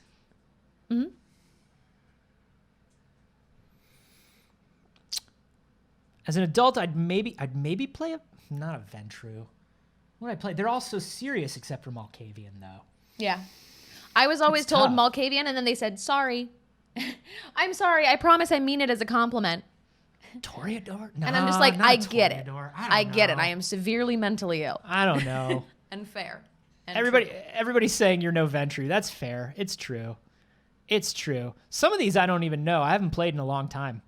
I'd maybe play not a Ventru. What did I play? They're all so serious except for Malkavian, though. Yeah. I was always told tough. Malkavian, and then they said, sorry. I'm sorry. I promise I mean it as a compliment. Toreador? And I'm just like, I get it. I get it. know. I am severely mentally ill. I don't know. And fair. And Everybody's saying you're no Ventru. That's fair. It's true. It's true. Some of these I don't even know. I haven't played in a long time.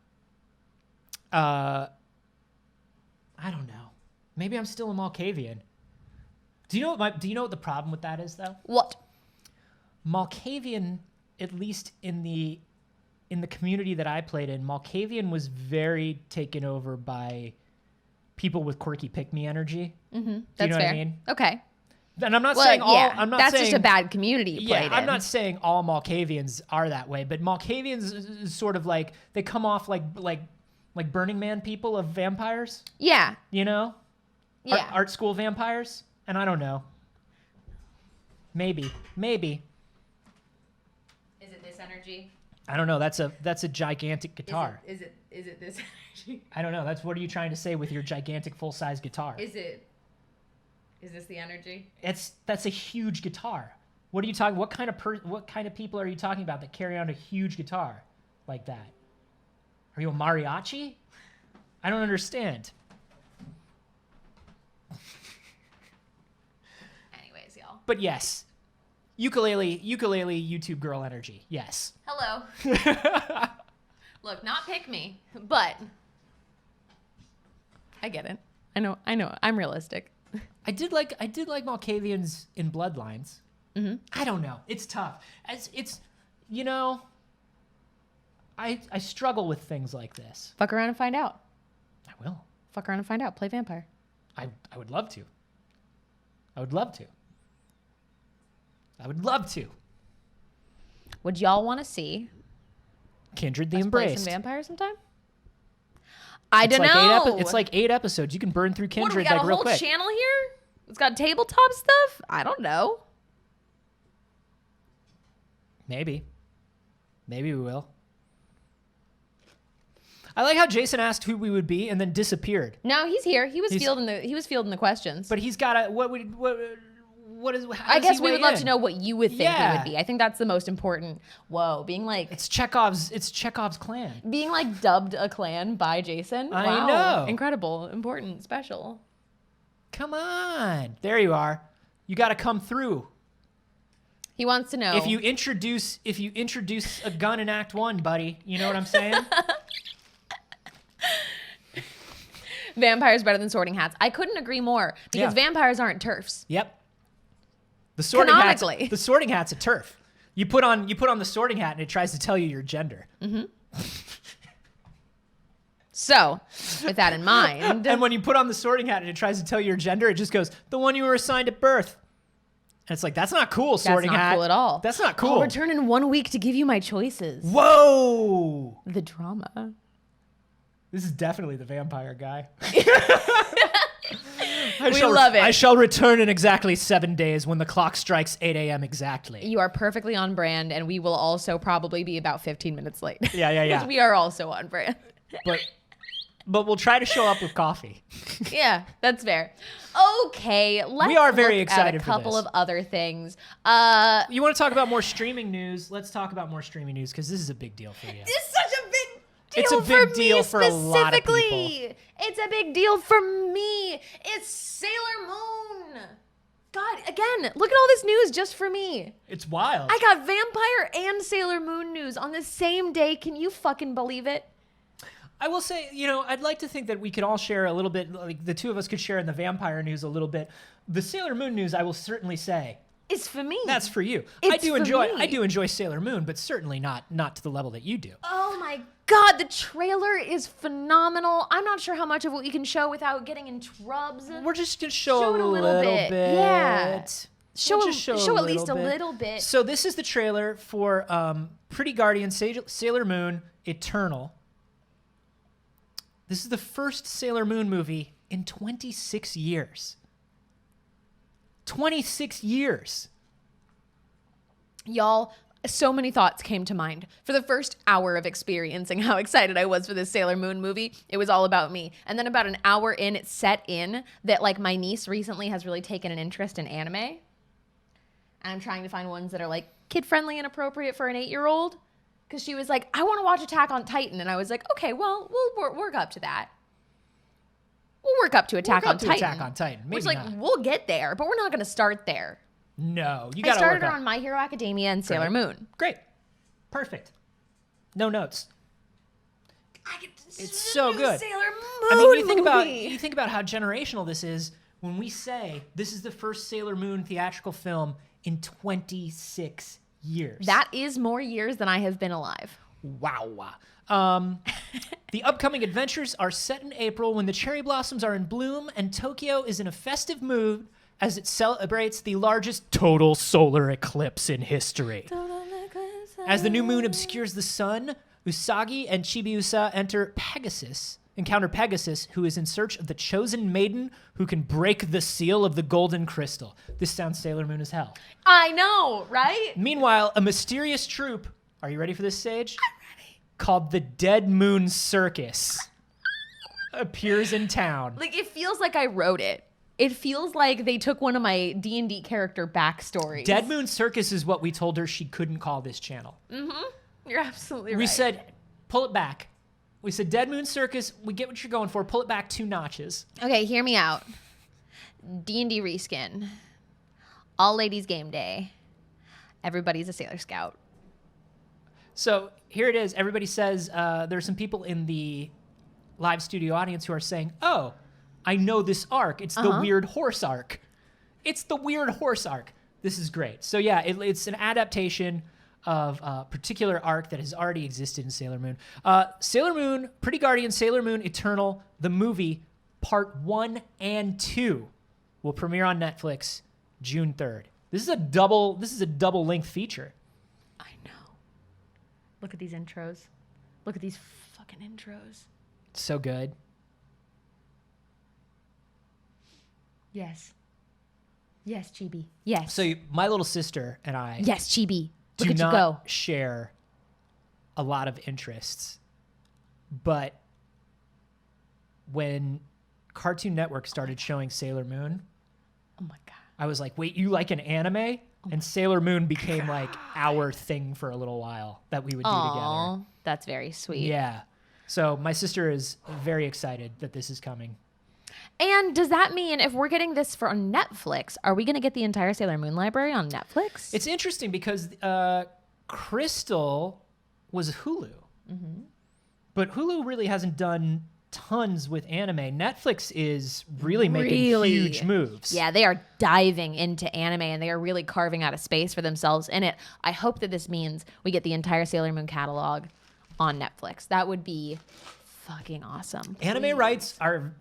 I don't know. Maybe I'm still a Malkavian. Do you know what the problem with that is, though? What? Malkavian, at least in the community that I played in, Malkavian was very taken over by people with quirky pick-me energy. Mm-hmm. Do you That's know fair. what I mean? Okay. And I'm not saying all. Yeah, I'm not that's saying, just a bad community you played in. I'm not saying all Malkavians are that way, but Malkavians is sort of like they come off like Burning Man people of vampires. Yeah. You know? Yeah. Art school vampires, and I don't know. Maybe. Is it this energy? I don't know. That's a gigantic guitar. Is it this energy? I don't know. What are you trying to say with your gigantic full-size guitar? Is this the energy? That's a huge guitar. What are you talking? What kind of people are you talking about that carry on a huge guitar like that? Are you a mariachi? I don't understand. Anyways, y'all. But yes, ukulele YouTube girl energy. Yes. Hello. Look, not pick me, but I get it. I know. I'm realistic. I did like Malkavians in Bloodlines. Mm-hmm. I don't know. It's tough. It's I struggle with things like this. Fuck around and find out. I will. Fuck around and find out. Play vampire. I would love to. I would love to. I would love to. Would y'all want to see Kindred the us play Embraced. some vampire sometime? I don't like know. It's like 8 episodes. You can burn through What, do we Kindred got like a real whole quick. channel here? It's got tabletop stuff? I don't know. Maybe we will. I like how Jason asked who we would be and then disappeared. No, he's here. He was fielding the questions. But he's got a what is? How I does guess he we weigh would love in? to know what you would think Yeah. it would be. I think that's the most important. Whoa, being like It's Chekhov's clan. being like dubbed a clan by Jason. I Wow. know. Incredible, important, special. Come on, there you are. You got to come through. He wants to know If you introduce a gun in Act 1, buddy, you know what I'm saying? vampires better than sorting hats. I couldn't agree more because Yeah. vampires aren't turfs. Yep. The sorting Canonically. hat's a turf. You put on the sorting hat and it tries to tell you your gender. So, with that in mind, And when you put on the sorting hat and it tries to tell you your gender, it just goes, the one you were assigned at birth. And it's like, that's not cool, sorting that's not hat. cool at all. That's not I'll cool. return in 1 week to give you my choices. Whoa! The drama. This is definitely the vampire guy. We love it. I shall return in exactly 7 days when the clock strikes 8 a.m. exactly. You are perfectly on brand, and we will also probably be about 15 minutes late. Yeah. Because we are also on brand. But we'll try to show up with coffee. Yeah, that's fair. Okay, let's We are very look excited at a for couple this. of other things. You want to talk about more streaming news? Let's talk about more streaming news because this is a big deal for you. It's such a big deal It's a for big deal me for a lot of specifically. It's a big deal for me. It's Sailor Moon. God, again, look at all this news just for me. It's wild. I got vampire and Sailor Moon news on the same day. Can you fucking believe it? I will say, I'd like to think that we could all share a little bit, like the two of us could share in the vampire news a little bit. The Sailor Moon news, I will certainly say, It's for me. that's for you. It's I do for me. enjoy Sailor Moon, but certainly not to the level that you do. Oh my God, the trailer is phenomenal. I'm not sure how much of what we can show without getting in trubs. We're just gonna show Show it a little bit. Yeah. Show We'll just at least a little bit. So this is the trailer for Pretty Guardian Sailor Moon Eternal. This is the first Sailor Moon movie in 26 years. 26 years. Y'all, so many thoughts came to mind. For the first hour of experiencing how excited I was for this Sailor Moon movie, it was all about me. And then about an hour in, it set in that like my niece recently has really taken an interest in anime. And I'm trying to find ones that are like kid-friendly and appropriate for an 8-year-old. Because she was like, I want to watch Attack on Titan. And I was like, okay, well, we'll work up to that. We'll work up to Attack on Titan. Attack on Titan. Maybe Which, like, not. we'll get there, but we're not going to start there. No, you I gotta started work her on My Hero Academia and Sailor Great. Moon. Great. Perfect. No notes. It's so good. Sailor Moon I mean, movie. you think about how generational this is when we say this is the first Sailor Moon theatrical film in 26 years. That is more years than I have been alive. Wow. The upcoming adventures are set in April when the cherry blossoms are in bloom and Tokyo is in a festive mood as it celebrates the largest total solar eclipse in history. As the new moon obscures the sun, Usagi and Chibiusa encounter Pegasus, who is in search of the chosen maiden who can break the seal of the golden crystal. This sounds Sailor Moon as hell. I know, right? Meanwhile, a mysterious troupe, are you ready for this, Saige? I'm ready. Called the Dead Moon Circus appears in town. Like, it feels like I wrote it. It feels like they took one of my D&D character backstories. Dead Moon Circus is what we told her she couldn't call this channel. You're absolutely right. We said, pull it back. We said, Dead Moon Circus, we get what you're going for. Pull it back 2 notches. Okay, hear me out. D&D reskin. All ladies game day. Everybody's a Sailor Scout. So here it is. Everybody says there's some people in the live studio audience who are saying, oh, I know this arc. It's the weird horse arc. It's the weird horse arc. This is great. So yeah, it's an adaptation of a particular arc that has already existed in Sailor Moon. Sailor Moon, Pretty Guardian, Sailor Moon Eternal, the movie, part 1 and 2 will premiere on Netflix June 3rd. This is a double length feature. I know. Look at these intros. Look at these fucking intros. So good. Yes. Yes, Chibi. Yes. So my little sister and I yes, Chibi. Look do at you not go. share a lot of interests. But when Cartoon Network started showing Sailor Moon, Oh my god. I was like, wait, you like an anime? And Sailor Moon became like our thing for a little while that we would do together. That's very sweet. Yeah. So my sister is very excited that this is coming. And does that mean if we're getting this for on Netflix, are we going to get the entire Sailor Moon library on Netflix? It's interesting because Crystal was Hulu. Mm-hmm. But Hulu really hasn't done tons with anime. Netflix is really making huge moves. Yeah, they are diving into anime and they are really carving out a space for themselves in it. I hope that this means we get the entire Sailor Moon catalog on Netflix. That would be fucking awesome. Anime rights are...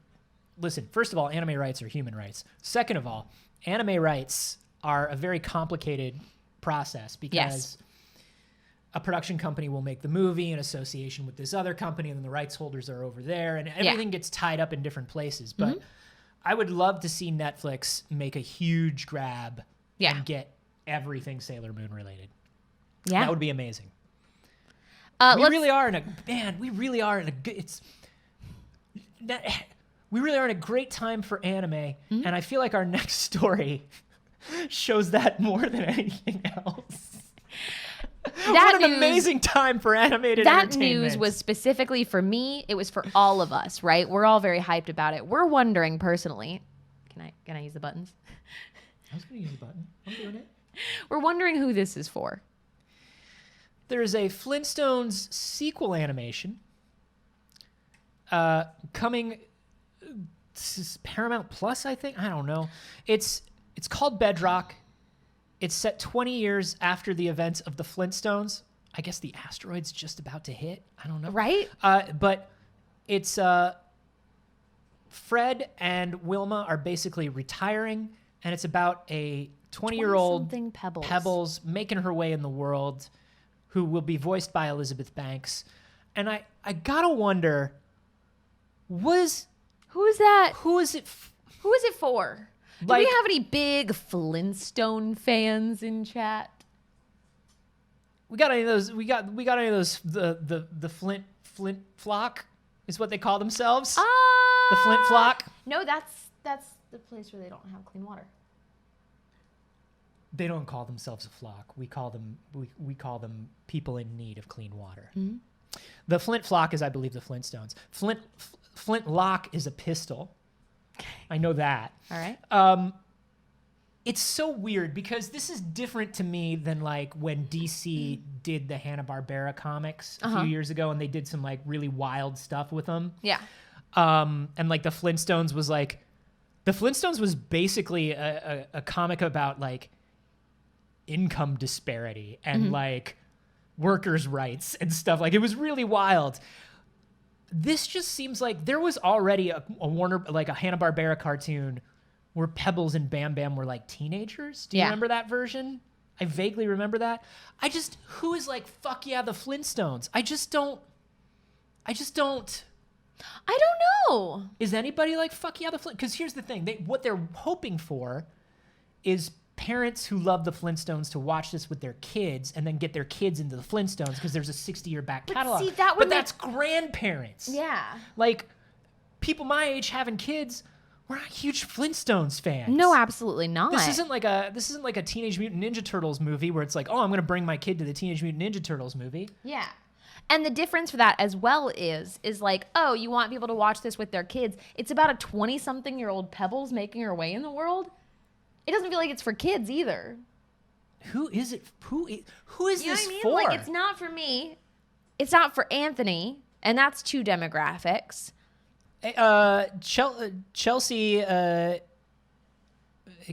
Listen, first of all, anime rights are human rights. Second of all, anime rights are a very complicated process because a production company will make the movie in association with this other company, and then the rights holders are over there, and everything gets tied up in different places. But I would love to see Netflix make a huge grab and get everything Sailor Moon related. Yeah. That would be amazing. We really are in a great time for anime, and I feel like our next story shows that more than anything else. What an amazing time for animated entertainment. That news was specifically for me. It was for all of us, right? We're all very hyped about it. We're wondering personally. Can I use the buttons? I was going to use the button. I'm doing it. We're wondering who this is for. There's a Flintstones sequel animation coming to Paramount Plus, I think. I don't know. It's called Bedrock. It's set 20 years after the events of the Flintstones. I guess the asteroid's just about to hit. I don't know. Right? But it's Fred and Wilma are basically retiring, and it's about a 20-year-old Pebbles making her way in the world, who will be voiced by Elizabeth Banks. And I gotta wonder, who is that? Who is it for? Do we have any big Flintstone fans in chat? We got any of those? We got any of those? The Flint Flock is what they call themselves. The Flint Flock. No, that's the place where they don't have clean water. They don't call themselves a flock. We call them people in need of clean water. Mm-hmm. The Flint Flock is, I believe, the Flintstones. Flint Lock is a pistol. I know that. All right. It's so weird because this is different to me than like when DC did the Hanna-Barbera comics a few years ago, and they did some like really wild stuff with them. Yeah. And like the Flintstones was basically a comic about like income disparity and like workers' rights and stuff. Like it was really wild. This just seems like there was already a Warner, like a Hanna-Barbera cartoon where Pebbles and Bam Bam were like teenagers. Do you remember that version? I vaguely remember that. Who is like, fuck yeah, the Flintstones? I don't know. Is anybody like, fuck yeah, the Flintstones? Because here's the thing. What they're hoping for is parents who love the Flintstones to watch this with their kids and then get their kids into the Flintstones because there's a 60-year back catalog. See, that's grandparents. Yeah. Like, people my age having kids, we're not huge Flintstones fans. No, absolutely not. This isn't like a Teenage Mutant Ninja Turtles movie where it's like, oh, I'm going to bring my kid to the Teenage Mutant Ninja Turtles movie. Yeah. And the difference for that as well is like, oh, you want people to watch this with their kids. It's about a 20-something-year-old Pebbles making her way in the world. It doesn't feel like it's for kids either. Who is it? Who is this what I mean? for? Like, it's not for me. It's not for Anthony. And that's two demographics. Chelsea, it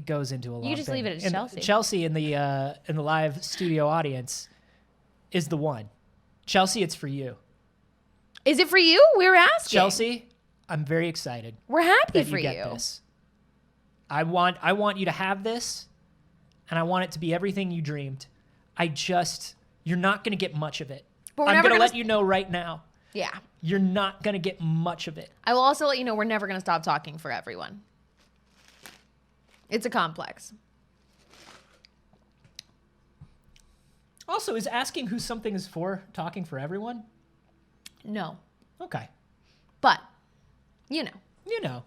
goes into a long You just thing. leave it at Chelsea. Chelsea in the live studio audience is the one. Chelsea, it's for you. Is it for you? We were asking. Chelsea, I'm very excited. We're happy that for you get this. I want you to have this, and I want it to be everything you dreamed. You're not going to get much of it. But I'm going to let you know right now. Yeah. You're not going to get much of it. I will also let you know we're never going to stop talking for everyone. It's a complex. Also, is asking who something is for talking for everyone? No. Okay. But, you know. You know.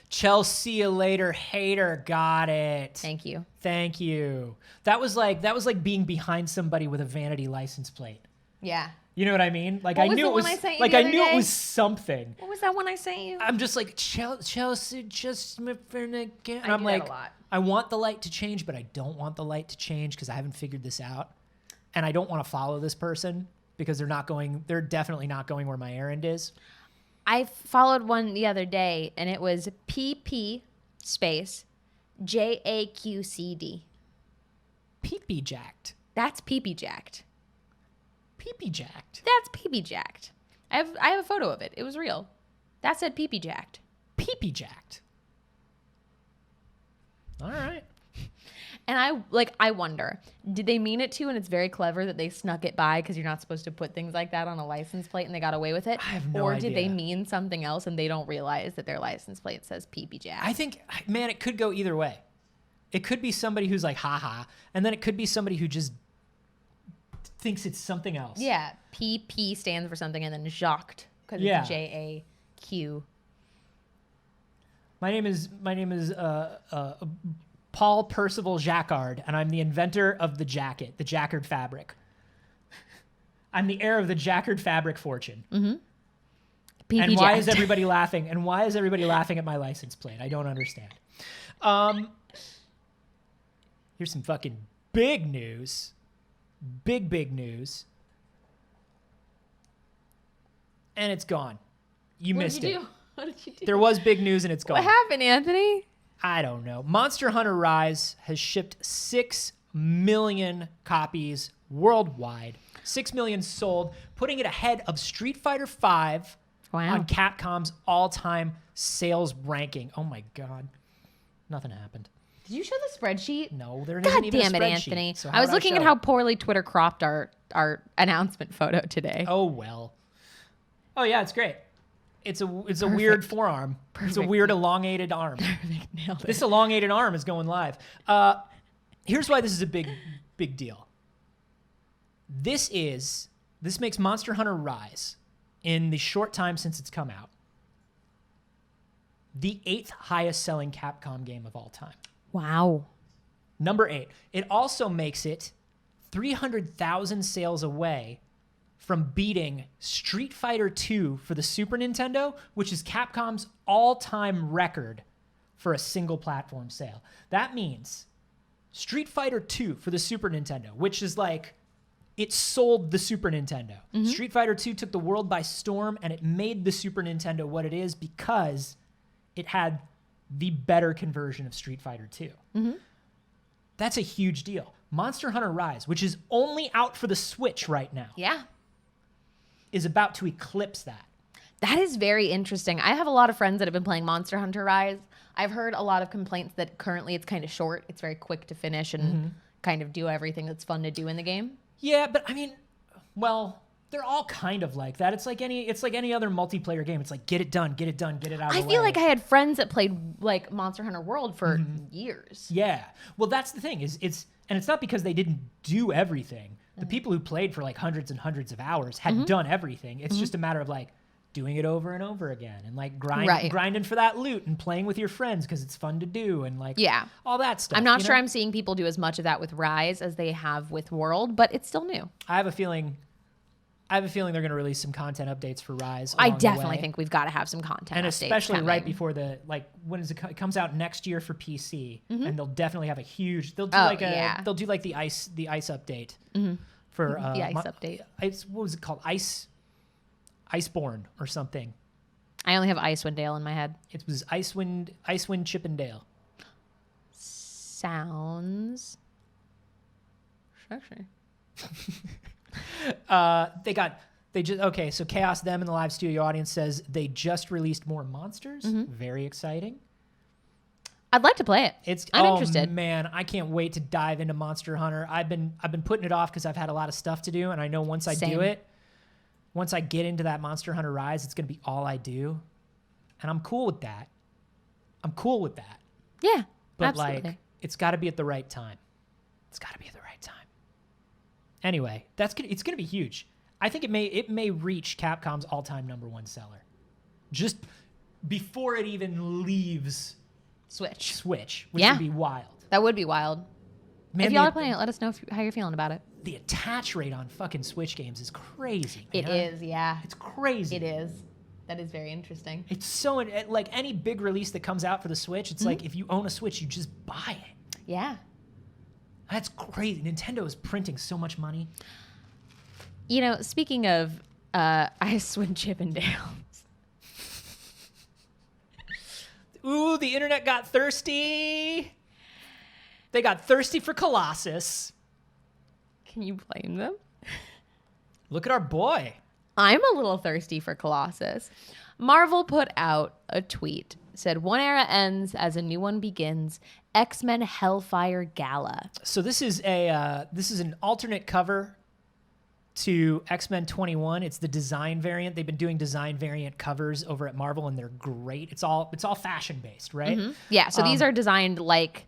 Chelsea later hater got it. Thank you. Thank you. That was like being behind somebody with a vanity license plate. Yeah. You know what I mean? Like What I was knew the it one was I sent you like the I other knew it day? was something. What was that one I sent you? I'm just like Chelsea just and I'm do like that a lot. I want the light to change, but I don't want the light to change because I haven't figured this out. And I don't want to follow this person because they're definitely not going where my errand is. I followed one the other day, and it was PP space JAQCD. Pee-pee jacked. That's PP jacked. Pee-pee jacked. That's PP jacked. I have a photo of it. It was real. That said PP jacked. Pee-pee jacked. All right. And I wonder, did they mean it to? And it's very clever that they snuck it by because you're not supposed to put things like that on a license plate, and they got away with it. I have no or idea. did they mean something else and they don't realize that their license plate says PP jacked? I think, man, it could go either way. It could be somebody who's like, haha, and then it could be somebody who just thinks it's something else. Yeah, PP stands for something, and then Jacques because Yeah. it's JAQ. My name is Paul Percival Jacquard, and I'm the inventor of the jacket, the Jacquard fabric. I'm the heir of the Jacquard fabric fortune. PP And why is jacked. everybody laughing? And why is everybody laughing at my license plate? I don't understand. Here's some fucking big news. Big news. And it's gone. You What missed did you it. do? What did you do? There was big news and it's gone. What happened, Anthony? I don't know. Monster Hunter Rise has shipped 6 million copies worldwide. 6 million sold, putting it ahead of Street Fighter V Wow. on Capcom's all-time sales ranking. Oh my God. Nothing happened. Did you show the spreadsheet? No, there God isn't even damn a it, spreadsheet. Anthony. So I was would looking show at it? how poorly Twitter cropped our announcement photo today. Oh well. Oh yeah, it's great. It's a weird forearm. It's a Perfect. weird elongated arm. Nailed it. This elongated arm is going live. Here's why this is a big deal. This makes Monster Hunter Rise, in the short time since it's come out, the 8th highest selling Capcom game of all time. Wow. Number 8. It also makes it 300,000 sales away from beating Street Fighter II for the Super Nintendo, which is Capcom's all-time record for a single platform sale. That means Street Fighter II for the Super Nintendo, which is like, it sold the Super Nintendo. Street Fighter II took the world by storm, and it made the Super Nintendo what it is because it had the better conversion of Street Fighter II. That's a huge deal. Monster Hunter Rise, which is only out for the Switch right now, Yeah. is about to eclipse that. That is very interesting. I have a lot of friends that have been playing Monster Hunter Rise. I've heard a lot of complaints that currently it's kind of short. It's very quick to finish and kind of do everything that's fun to do in the game. Yeah, but I mean, well, they're all kind of like that. It's like any other multiplayer game. It's like get it done, get it out of the way. I feel like I had friends that played like Monster Hunter World for years. Yeah. Well, that's the thing it's not because they didn't do everything. The people who played for like hundreds and hundreds of hours had done everything. It's just a matter of like doing it over and over again and like grinding for that loot and playing with your friends because it's fun to do and like all that stuff. I'm not sure I'm seeing people do as much of that with Rise as they have with World, but it's still new. I have a feeling they're going to release some content updates for Rise. I along the definitely way. think we've got to have some content And updates especially right coming. before it comes out next year for PC, and they'll definitely have a huge. They'll do they'll do like the ice update for The ice update. What was it called? Iceborne or something. I only have Icewind Dale in my head. It was Icewind Chippendale. Sounds sexy. So Chaos Them in the live studio audience says they just released more monsters. Very exciting. I'd like to play it. I'm interested. Man, I can't wait to dive into Monster Hunter. I've been putting it off because I've had a lot of stuff to do, and I know once I do it, once I get into that Monster Hunter Rise, it's gonna be all I do. And I'm cool with that. Yeah. But absolutely. like, it's gotta be at the right time. Anyway, it's gonna be huge. I think it may reach Capcom's all-time #1 seller. Just before it even leaves Switch, which would be wild. That would be wild. Man, if y'all are playing it, let us know how you're feeling about it. The attach rate on fucking Switch games is crazy, man. It is, yeah. It's crazy. It is. That is very interesting. It's so, like, any big release that comes out for the Switch, it's like, if you own a Switch, you just buy it. Yeah. That's crazy. Nintendo is printing so much money. You know, speaking of Icewind Chippendales. Ooh, the internet got thirsty. They got thirsty for Colossus. Can you blame them? Look at our boy. I'm a little thirsty for Colossus. Marvel put out a tweet. Said, one era ends as a new one begins. X-Men Hellfire Gala. So this is an alternate cover to X-Men 21. It's the design variant. They've been doing design variant covers over at Marvel, and they're great. It's all fashion based, right? Yeah. So these are designed like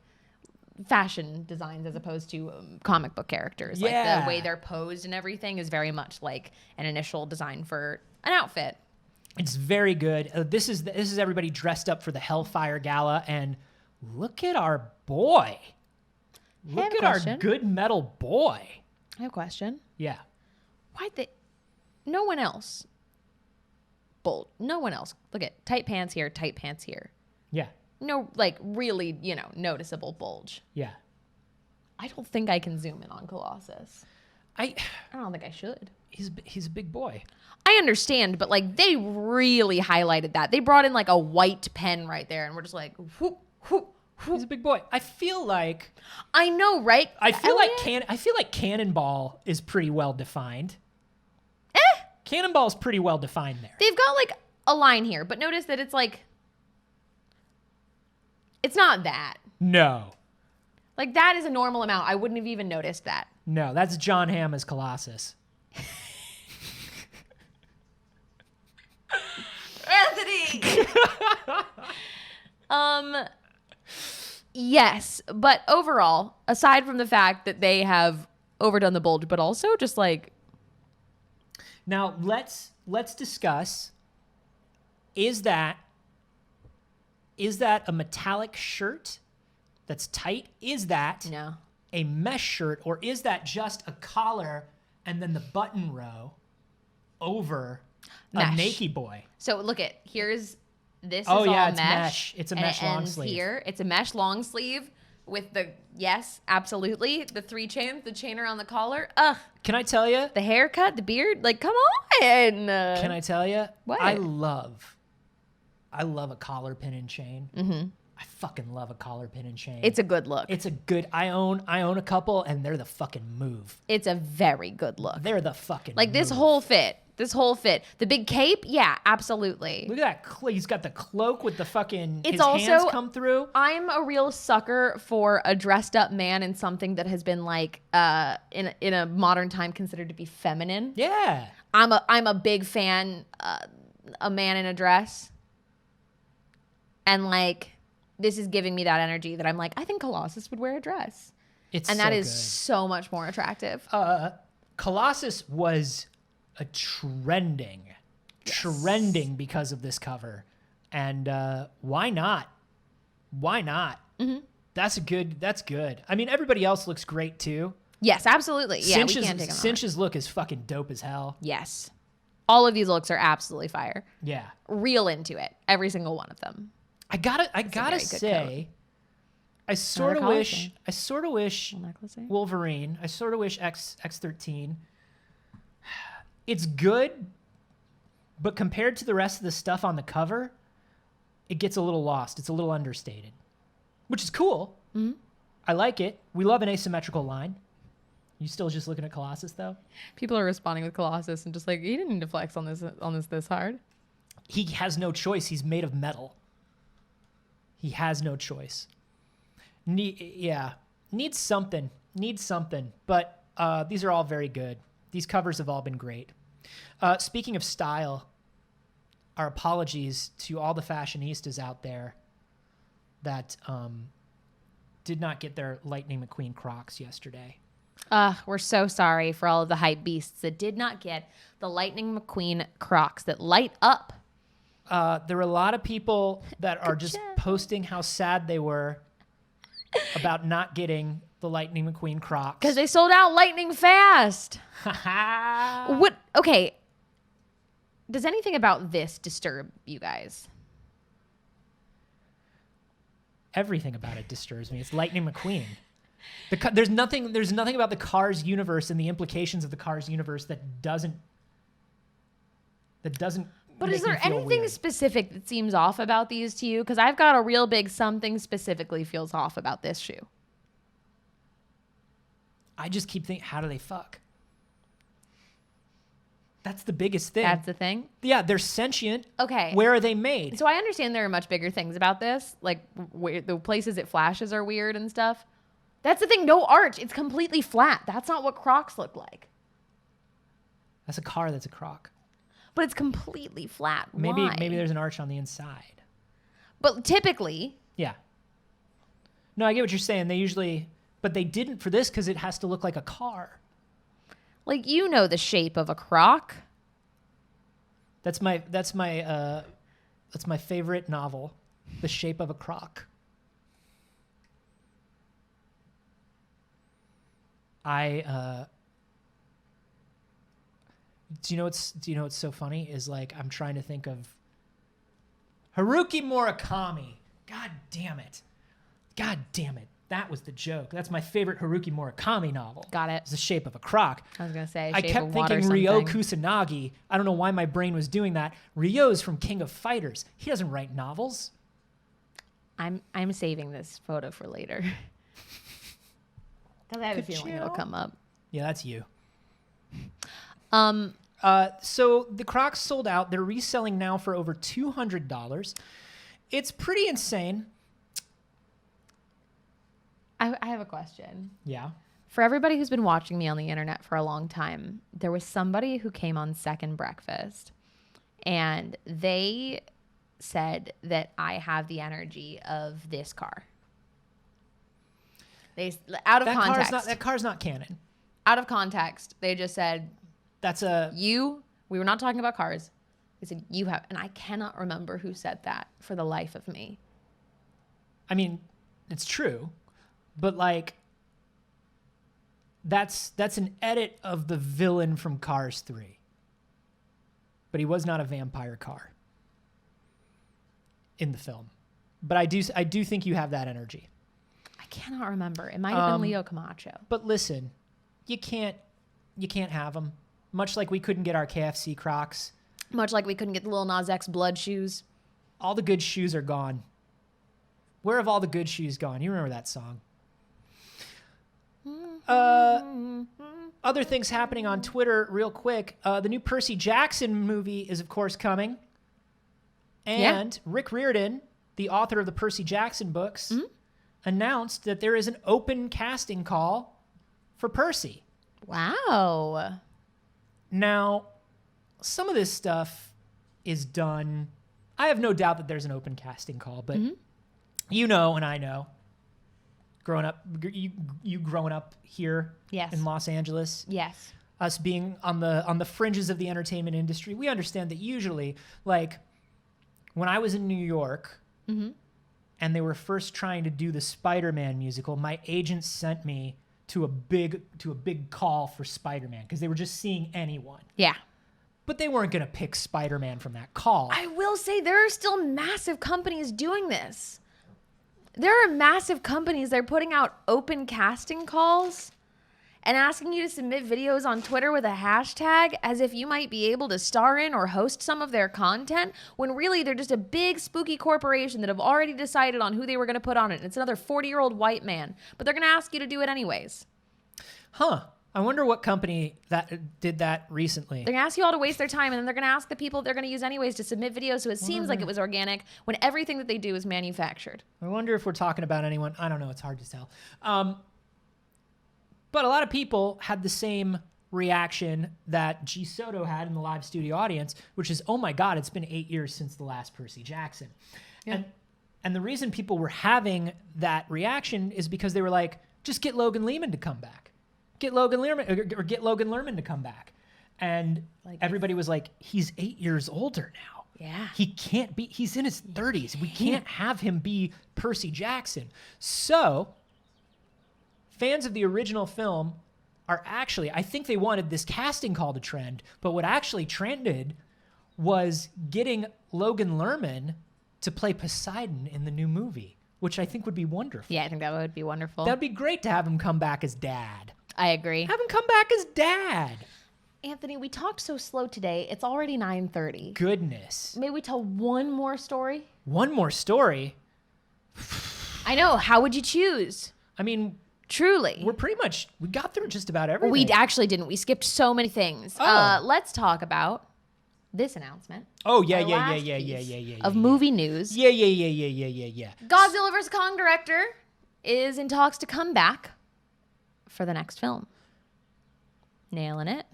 fashion designs as opposed to comic book characters. Like the way they're posed and everything is very much like an initial design for an outfit. It's very good. This is everybody dressed up for the Hellfire Gala, and look at our boy. Look at our good metal boy. I have a question. Yeah. No one else. No one else. Look at tight pants here, tight pants here. Yeah. No, like really, noticeable bulge. Yeah. I don't think I can zoom in on Colossus. I don't think I should. He's a big boy. I understand, but like they really highlighted that. They brought in like a white pen right there, and we're just like, whoop, whoop, whoop. He's a big boy. I feel like I know, right? I feel like Cannonball is pretty well defined. Cannonball's pretty well defined there. They've got like a line here, but notice that it's like it's not that. No. Like that is a normal amount. I wouldn't have even noticed that. No, that's John Hamm as Colossus. Anthony. Yes, but overall, aside from the fact that they have overdone the bulge, but also just like now let's discuss is that a metallic shirt that's tight? Is that a mesh shirt, or is that just a collar and then the button row over a naked boy? So look at here's this is all it's mesh. It's a mesh long sleeve. Here it's a mesh long sleeve with the absolutely the 3 chains, the chain around the collar. Can I tell you the haircut, the beard? Like come on. Can I tell you? What? I love a collar pin and chain. Mm-hmm. I fucking love a collar pin and chain. It's a good look. It's a good. I own a couple, and they're the fucking move. It's a very good look. They're the fucking like move. This whole fit. The big cape, yeah, absolutely. Look at that. He's got the cloak with the fucking. It's his also, hands come through. I'm a real sucker for a dressed up man in something that has been like in a modern time considered to be feminine. Yeah. I'm a big fan. A man in a dress, and like this is giving me that energy that I'm like I think Colossus would wear a dress. That is so much more attractive. Colossus was a trending because of this cover, and why not? Mm-hmm. That's good. I mean, everybody else looks great too. Yes, absolutely. Yeah, we can't take them Cinch's look is fucking dope as hell. Yes, all of these looks are absolutely fire. Yeah, real into it, every single one of them. I gotta say, I sort of wish Wolverine. I sort of wish X13. It's good, but compared to the rest of the stuff on the cover, it gets a little lost. It's a little understated, which is cool. Mm-hmm. I like it. We love an asymmetrical line. You still just looking at Colossus though? People are responding with Colossus and just like, he didn't need to flex on this hard. He has no choice. He's made of metal. He has no choice. Needs something. But these are all very good. These covers have all been great. Speaking of style, our apologies to all the fashionistas out there that did not get their Lightning McQueen Crocs yesterday. We're so sorry for all of the hype beasts that did not get the Lightning McQueen Crocs that light up. There were a lot of people that are just posting how sad they were about not getting the Lightning McQueen Crocs. Because they sold out lightning fast. What? Okay. Does anything about this disturb you guys? Everything about it disturbs me. It's Lightning McQueen. There's nothing about the Cars universe and the implications of the Cars universe that doesn't. But make is there me feel anything weird. specific that seems off about these to you? Because I've got a real big something specifically feels off about this shoe. I just keep thinking, how do they fuck? That's the biggest thing. That's the thing? Yeah, they're sentient. Okay. Where are they made? So I understand there are much bigger things about this. Like where the places it flashes are weird and stuff. That's the thing. No arch. It's completely flat. That's not what Crocs look like. That's a car. That's a Croc. But it's completely flat. Maybe Why? there's an arch on the inside. But typically, Yeah. No, I get what you're saying. They usually, but they didn't for this because it has to look like a car. like you know the shape of a Croc. That's my favorite novel, The Shape of a Croc. Do you know what's so funny is like I'm trying to think of Haruki Murakami. God damn it. That was the joke. That's my favorite Haruki Murakami novel. Got it. It's The Shape of a Croc. I was gonna say. I shape kept of water thinking Ryo something. Kusanagi. I don't know why my brain was doing that. Ryo's from King of Fighters. He doesn't write novels. I'm saving this photo for later. Because I have a feeling it'll come up. Yeah, that's you. So the Crocs sold out. They're reselling now for over $200. It's pretty insane. I have a question. Yeah. For everybody who's been watching me on the internet for a long time, there was somebody who came on Second Breakfast and they said that I have the energy of this car. They out of context. That car's not canon. Out of context, they just said we were not talking about cars. They said you have, and I cannot remember who said that for the life of me. I mean, it's true, but like that's an edit of the villain from Cars 3. But he was not a vampire car in the film. But I do think you have that energy. I cannot remember. It might have been Leo Camacho. But listen, you can't have them. Much like we couldn't get our KFC Crocs. Much like we couldn't get the Lil Nas X blood shoes. All the good shoes are gone. Where have all the good shoes gone? You remember that song. Other things happening on Twitter real quick. The new Percy Jackson movie is, of course, coming. And Rick Riordan, the author of the Percy Jackson books, announced that there is an open casting call for Percy. Wow. Now, some of this stuff is done. I have no doubt that there's an open casting call, but you know and I know, growing up, you growing up here in Los Angeles, us being on the fringes of the entertainment industry, we understand that usually, like when I was in New York and they were first trying to do the Spider-Man musical, my agent sent me to a big call for Spider-Man because they were just seeing anyone. Yeah. But they weren't going to pick Spider-Man from that call. I will say there are still massive companies doing this. There are massive companies that are putting out open casting calls and asking you to submit videos on Twitter with a hashtag as if you might be able to star in or host some of their content, when really they're just a big spooky corporation that have already decided on who they were going to put on it. And it's another 40-year-old white man, but they're going to ask you to do it anyways. Huh. I wonder what company that did that recently. They're gonna ask you all to waste their time, and then they're gonna ask the people they're gonna use anyways to submit videos, so it seems like it was organic when everything that they do is manufactured. I wonder if we're talking about anyone. I don't know. It's hard to tell. But a lot of people had the same reaction that G Soto had in the live studio audience, which is, oh my God, it's been 8 years since the last Percy Jackson. Yeah. And the reason people were having that reaction is because they were like, just get Logan Lerman to come back. Get Logan Lerman, or get Logan Lerman to come back. And Like, everybody was like, he's 8 years older now. Yeah. He can't be, he's in his 30s. We can't have him be Percy Jackson. So fans of the original film are actually, I think they wanted this casting call to trend, but what actually trended was getting Logan Lerman to play Poseidon in the new movie, which I think would be wonderful. Yeah, I think that would be wonderful. That'd be great to have him come back as dad. I agree. Have him come back as dad. Anthony, we talked so slow today. It's already 9:30. Goodness. May we tell one more story? One more story. I know. How would you choose? I mean, Truly. we got through just about everything. We actually didn't. We skipped so many things. Oh. Let's talk about this announcement. Oh, yeah. Our last piece of movie news. Yeah. Godzilla vs. Kong director is in talks to come back for the next film. Nailing it.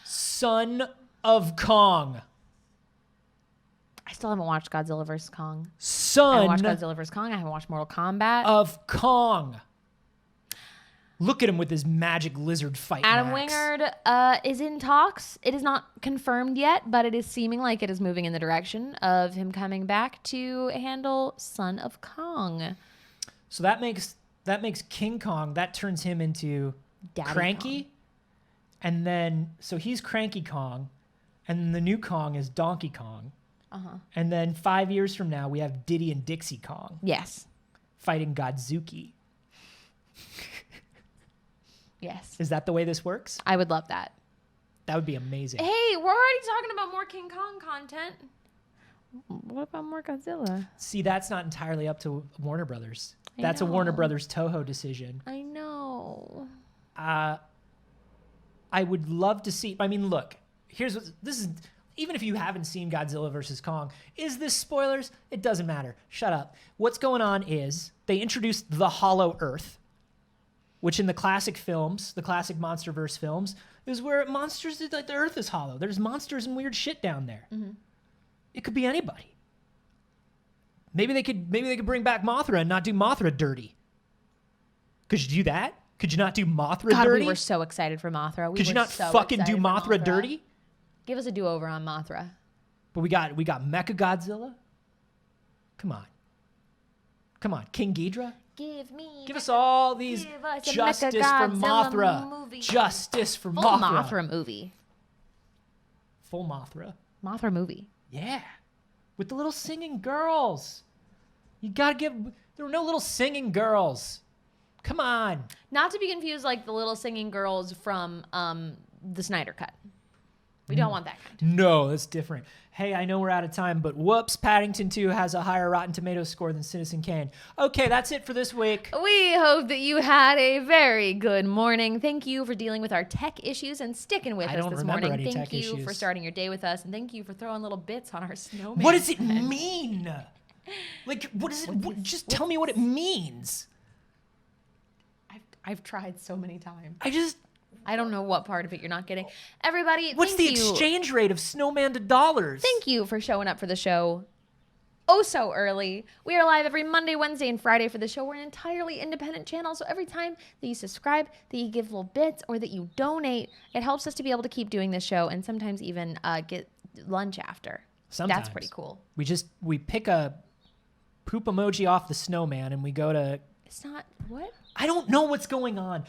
Son of Kong. I still haven't watched Godzilla vs. Kong. I Son haven't watched Godzilla vs. Kong. I haven't watched Mortal Kombat. of Kong. Look at him with his magic lizard fight. Adam axe. Wingard is in talks. It is not confirmed yet, but it is seeming like it is moving in the direction of him coming back to handle Son of Kong. So that makes King Kong, that turns him into Daddy Cranky. Kong. And then, so he's Cranky Kong. And the new Kong is Donkey Kong. Uh-huh. And then 5 years from now, we have Diddy and Dixie Kong Yes. fighting Godzuki. Yes. Is that the way this works? I would love that. That would be amazing. Hey, we're already talking about more King Kong content. What about more Godzilla? See, that's not entirely up to Warner Brothers. I That's a Warner know. Brothers Toho decision. I know. I would love to see. I mean, look, here's what this is. Even if you haven't seen Godzilla vs. Kong, is this spoilers? It doesn't matter. Shut up. What's going on is they introduced the Hollow Earth, which in the classic films, the classic MonsterVerse films, is where monsters, like the Earth is hollow. There's monsters and weird shit down there. Mm-hmm. It could be anybody. Maybe they could bring back Mothra and not do Mothra dirty. Could you do that? Could you not do Mothra God, dirty? we were so excited for Mothra. Could you not fucking do Mothra dirty? Give us a do-over on Mothra. But we got Mecha Godzilla. Come on, King Ghidorah. Give us all these Give us a justice for Mechagodzilla Mothra. movie. Justice for Full Mothra. Mothra movie. Full Mothra. Mothra movie. Yeah, with the little singing girls. You gotta give. There were no little singing girls. Come on. Not to be confused like the little singing girls from the Snyder Cut. We don't want that kind. No, that's different. Hey, I know we're out of time, but whoops, Paddington 2 has a higher Rotten Tomatoes score than Citizen Kane. Okay, that's it for this week. We hope that you had a very good morning. Thank you for dealing with our tech issues and sticking with us don't this remember morning. any Thank tech you for issues. starting your day with us, and thank you for throwing little bits on our snowman. What does it mean? Like, what is it? Just tell me what it means. I've tried so many times. I don't know what part of it you're not getting. Everybody, What's thank the you. exchange rate of snowman to dollars? Thank you for showing up for the show oh so early. We are live every Monday, Wednesday, and Friday for the show. We're an entirely independent channel, so every time that you subscribe, that you give little bits, or that you donate, it helps us to be able to keep doing this show and sometimes even get lunch after. Sometimes. That's pretty cool. We pick a poop emoji off the snowman and we go to... It's not... What? I don't know what's going on.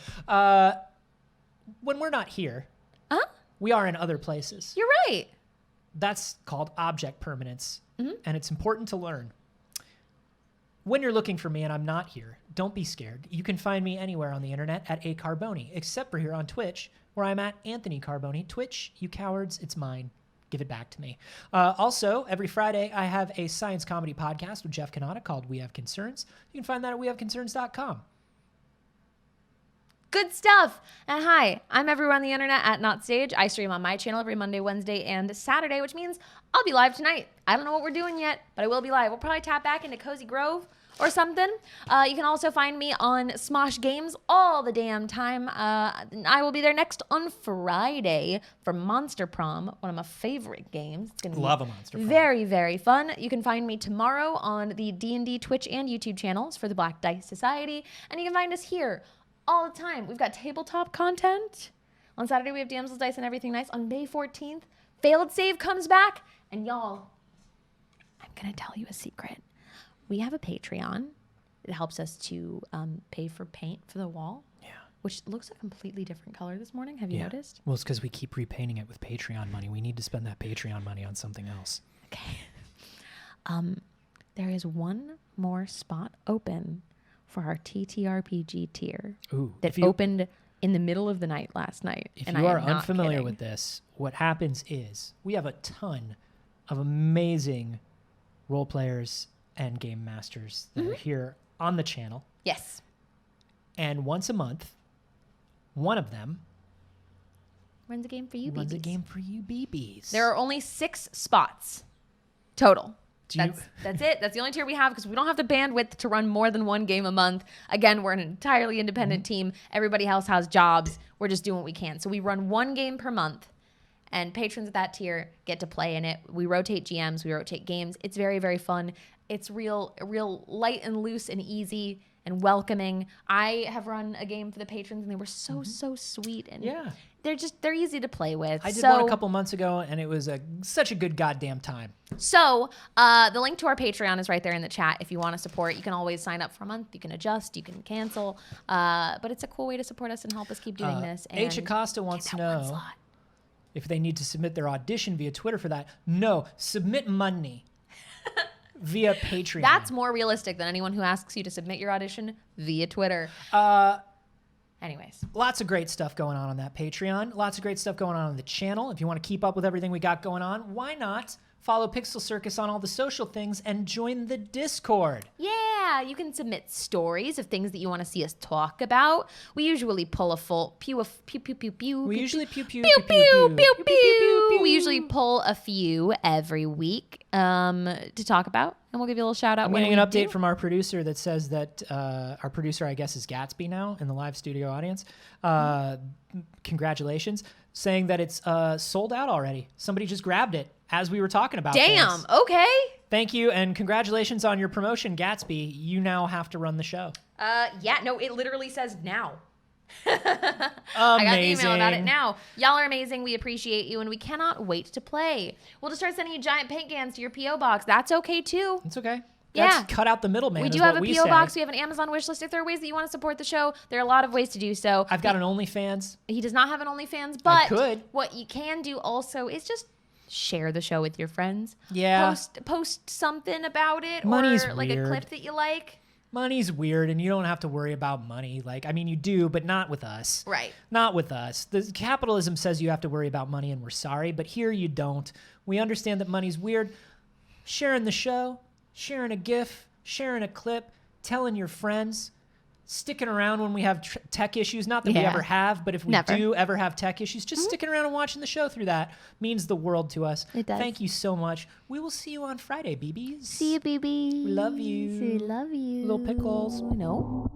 When we're not here, Huh? we are in other places. You're right. That's called object permanence, Mm-hmm. and it's important to learn. When you're looking for me and I'm not here, don't be scared. You can find me anywhere on the internet at a Carboni, except for here on Twitch, where I'm at Anthony Carboni. Twitch, you cowards, it's mine. Give it back to me. Also, every Friday, I have a science comedy podcast with Jeff Kanata called We Have Concerns. You can find that at wehaveconcerns.com. Good stuff. And hi, I'm everywhere on the internet at Not Saige. I stream on my channel every Monday, Wednesday, and Saturday, which means I'll be live tonight. I don't know what we're doing yet, but I will be live. We'll probably tap back into Cozy Grove or something. You can also find me on Smosh Games all the damn time. I will be there next on Friday for Monster Prom, one of my favorite games. It's gonna Love be a Monster Prom. very, very fun. You can find me tomorrow on the D&D Twitch and YouTube channels for the Black Dice Society, and you can find us here all the time. We've got tabletop content. On Saturday, we have Damsel's Dice and Everything Nice. On May 14th, Failed Save comes back. And y'all, I'm going to tell you a secret. We have a Patreon. It helps us to pay for paint for the wall. Yeah. Which looks a completely different color this morning. Have you noticed? Well, it's because we keep repainting it with Patreon money. We need to spend that Patreon money on something else. Okay. There is one more spot open for our TTRPG tier that opened in the middle of the night last night. If you are unfamiliar with this, what happens is we have a ton of amazing role players and game masters that are here on the channel. Yes. And once a month, one of them runs a game for you, runs BBs. a game for you, BBs. There are only 6 spots total. That's it. That's the only tier we have because we don't have the bandwidth to run more than one game a month. Again, we're an entirely independent team. Everybody else has jobs. We're just doing what we can. So we run one game per month, and patrons at that tier get to play in it. We rotate GMs. We rotate games. It's very, very fun. It's real light and loose and easy and welcoming. I have run a game for the patrons, and they were so sweet. And they're easy to play with. I did one a couple months ago, and it was such a good goddamn time. So the link to our Patreon is right there in the chat. If you want to support, you can always sign up for a month. You can adjust. You can cancel. But it's a cool way to support us and help us keep doing this. And H. Acosta wants to know if they need to submit their audition via Twitter for that. No, submit money via Patreon. That's more realistic than anyone who asks you to submit your audition via Twitter. Anyways. Lots of great stuff going on that Patreon. Lots of great stuff going on the channel. If you want to keep up with everything we got going on, why not follow Pixel Circus on all the social things and join the Discord? Yeah, you can submit stories of things that you want to see us talk about. We usually pull a full pew of pew pew pew pew. We usually pew pew pew pew pew pew. We usually pull a few every week to talk about, and we'll give you a little shout out. I'm getting an update from our producer that says that our producer, I guess, is Gatsby now in the live studio audience. Congratulations, saying that it's sold out already. Somebody just grabbed it as we were talking about. Damn. Okay. Thank you, and congratulations on your promotion, Gatsby. You now have to run the show. Yeah. No, it literally says now. Amazing. I got the email about it now. Y'all are amazing. We appreciate you, and we cannot wait to play. We'll just start sending you giant paint cans to your P.O. box. That's okay, too. It's okay. Yeah. That's cut out the middleman. We do have a P.O. box. We have an Amazon wish list. If there are ways that you want to support the show, there are a lot of ways to do so. I've got an OnlyFans. He does not have an OnlyFans, but I could. What you can do also is just share the show with your friends. Yeah. Post something about it. Money's or like weird. a clip that you like. Money's weird, and you don't have to worry about money. Like, I mean, you do, but not with us. Right. Not with us. The capitalism says you have to worry about money, and we're sorry, but here you don't. We understand that money's weird. Sharing the show, sharing a GIF, sharing a clip, telling your friends, sticking around when we have tech issues. Not that we ever have, but if we do ever have tech issues, just sticking around and watching the show through that means the world to us. It does. Thank you so much. We will see you on Friday, BBs. See you, BB. We love you. We love you. Little pickles. No.